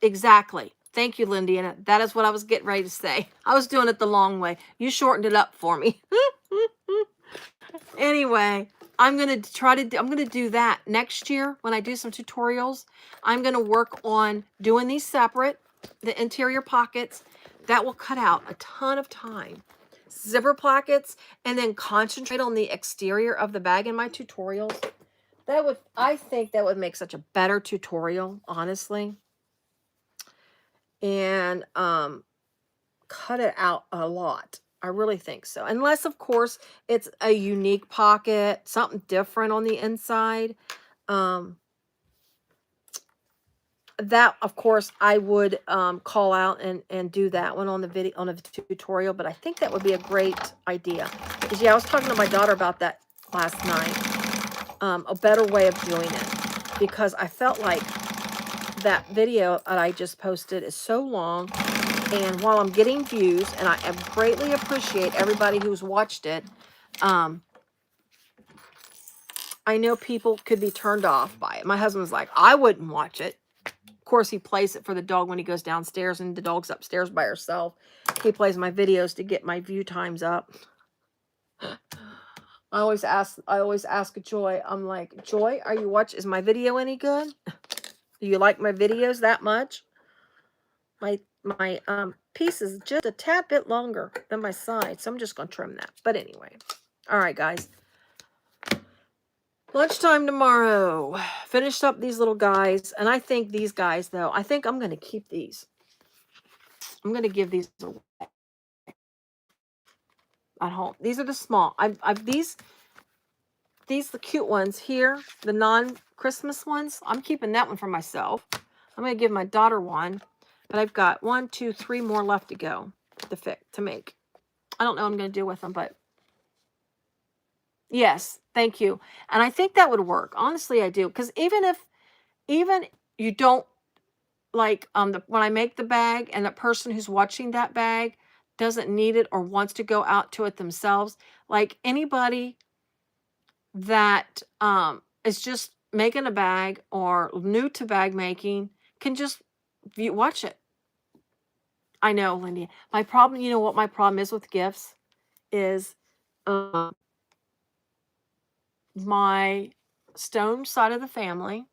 Exactly. Thank you, Lindiana. That is what I was getting ready to say. I was doing it the long way. You shortened it up for me. Anyway, I'm going to do that next year when I do some tutorials. I'm going to work on doing these separate, the interior pockets. That will cut out a ton of time. Zipper pockets, and then concentrate on the exterior of the bag in my tutorials. I think that would make such a better tutorial, honestly. And cut it out a lot. I really think so. Unless, of course, it's a unique pocket, something different on the inside. That, of course, I would call out and do that one on the video, on a tutorial. But I think that would be a great idea. Because, yeah, I was talking to my daughter about that last night. A better way of doing it. Because I felt like that video that I just posted is so long. And while I'm getting views, and I greatly appreciate everybody who's watched it, I know people could be turned off by it. My husband's like, I wouldn't watch it. Of course, he plays it for the dog when he goes downstairs and the dog's upstairs by herself. He plays my videos to get my view times up. I always ask Joy, I'm like, Joy, is my video any good? Do you like my videos that much? My piece is just a tad bit longer than my side, so I'm just going to trim that. But anyway, all right, guys. Lunchtime tomorrow. Finished up these little guys, and I think these guys, though, I think I'm going to keep these. I'm going to give these away at home. These are the small. These the cute ones here, the non-Christmas ones. I'm keeping that one for myself. I'm going to give my daughter one. But I've got 1, 2, 3 more left to go to make. I don't know what I'm going to do with them, but yes, thank you. And I think that would work. Honestly, I do. Because even you don't like when I make the bag and the person who's watching that bag doesn't need it or wants to go out to it themselves, like anybody that is just making a bag or new to bag making can just watch it. I know, Lindy. My problem, you know what my problem is with gifts is my stone side of the family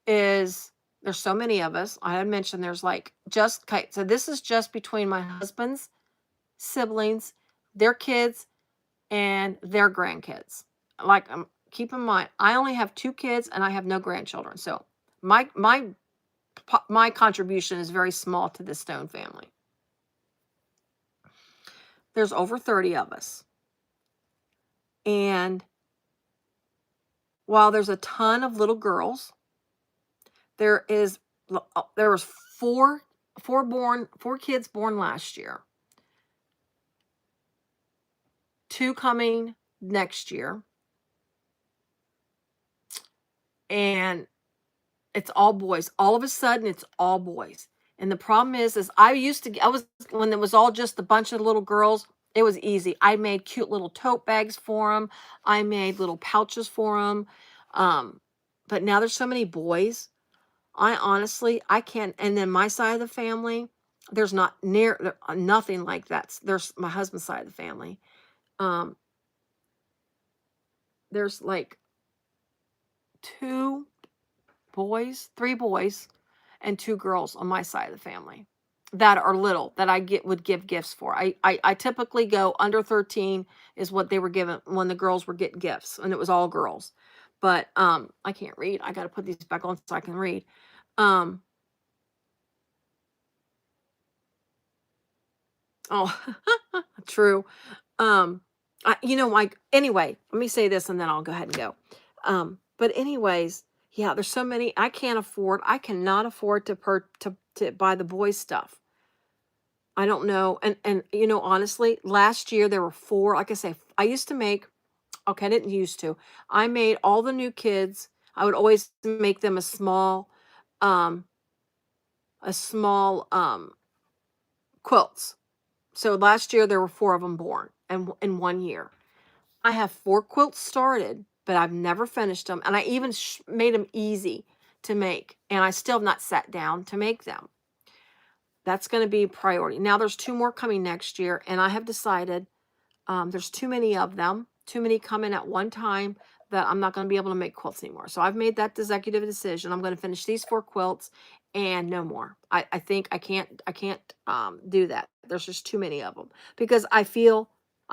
is, there's so many of us. I had mentioned there's like so this is just between my husband's siblings, their kids, and their grandkids. Like, keep in mind, I only have 2 kids and I have no grandchildren. So my contribution is very small to the Stone family. There's over 30 of us. And while there's a ton of little girls, there was 4 kids born last year. 2 coming next year. And it's all boys. All of a sudden, it's all boys. And the problem is when it was all just a bunch of little girls, it was easy. I made cute little tote bags for them. I made little pouches for them. But now there's so many boys. I can't. And then my side of the family, there's nothing like that. There's my husband's side of the family. there's like 3 boys, and 2 girls on my side of the family that are little that I would give gifts for. I typically go under 13 is what they were given when the girls were getting gifts, and it was all girls. But I can't read. I got to put these back on so I can read. Oh, true. Anyway, let me say this and then I'll go ahead and go. But anyways, yeah, there's so many I cannot afford to buy the boys stuff. I don't know. And honestly, last year there were 4, like I say, I used to make, okay, I didn't used to. I made all the new kids. I would always make them um a small quilts. So last year there were 4 of them born in 1 year. I have 4 quilts started, but I've never finished them. And I even made them easy to make. And I still have not sat down to make them. That's going to be a priority. Now there's 2 more coming next year. And I have decided there's too many of them, too many coming at one time that I'm not going to be able to make quilts anymore. So I've made that executive decision. I'm going to finish these 4 quilts and no more. I think I can't do that. There's just too many of them because I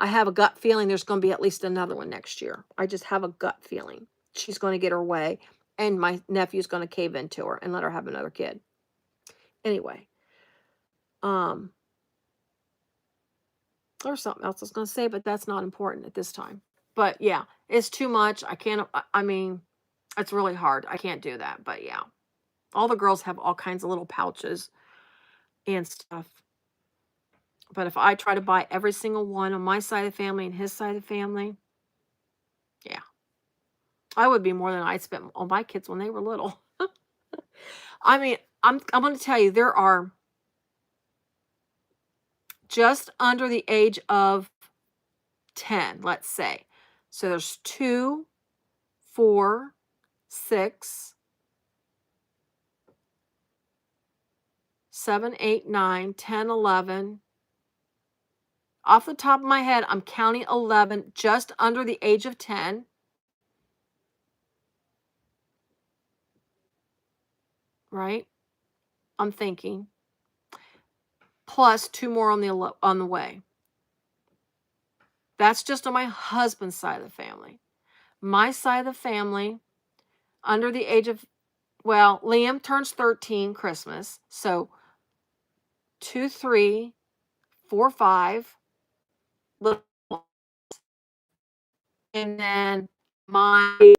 have a gut feeling there's going to be at least another one next year. I just have a gut feeling she's going to get her way and my nephew's going to cave into her and let her have another kid. Anyway, there's something else I was going to say, but that's not important at this time. But yeah, it's too much. I mean, it's really hard. I can't do that. But yeah, all the girls have all kinds of little pouches and stuff. But if I try to buy every single one on my side of the family and his side of the family, yeah, I would be more than I spent on my kids when they were little. I mean, I'm going to tell you, there are just under the age of 10, let's say. So there's 2, 4, 6, 7, 8, 9, 10, 11. Off the top of my head, I'm counting 11 just under the age of 10. Right? I'm thinking. Plus 2 more on the way. That's just on my husband's side of the family. My side of the family, under the age of, well, Liam turns 13 Christmas. So 2, 3, 4, 5. Little, and then my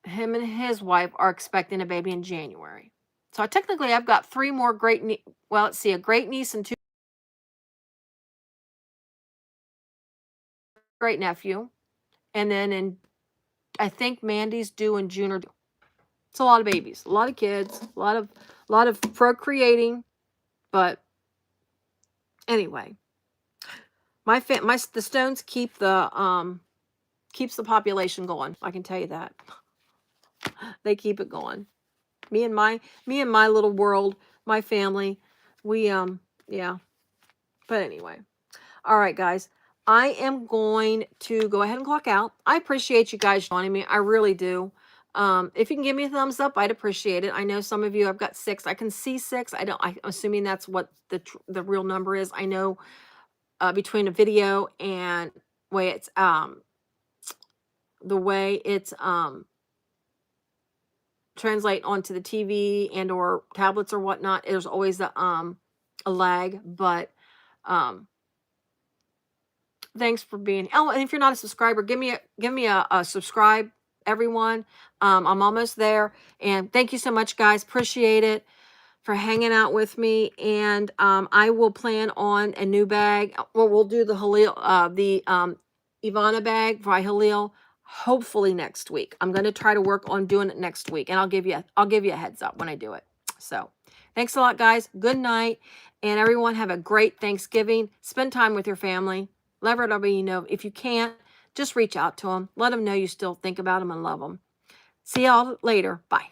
him and his wife are expecting a baby in January. So technically I've got 3 more a great niece and 2 great nephew. And then I think Mandy's due in June or it's a lot of babies, a lot of kids, a lot of procreating. But anyway, the stones keeps the population going. I can tell you that. They keep it going. Me and my little world, my family, we yeah. But anyway. All right, guys. I am going to go ahead and clock out. I appreciate you guys joining me. I really do. If you can give me a thumbs up, I'd appreciate it. I know some of you, I've got 6. I can see 6. I'm assuming that's what the real number is. I know between a video and the way it's translate onto the TV and or tablets or whatnot, there's always a lag, but thanks for being. Oh, and if you're not a subscriber, give me a subscribe, everyone. I'm almost there, and thank you so much, guys. Appreciate it for hanging out with me. And I will plan on a new bag. Well, we'll do the Hallel, the Evana bag by Hallel. Hopefully next week. I'm going to try to work on doing it next week, and I'll give you a heads up when I do it. So, thanks a lot, guys. Good night, and everyone have a great Thanksgiving. Spend time with your family. Let everybody know. If you can't, just reach out to them. Let them know you still think about them and love them. See y'all later. Bye.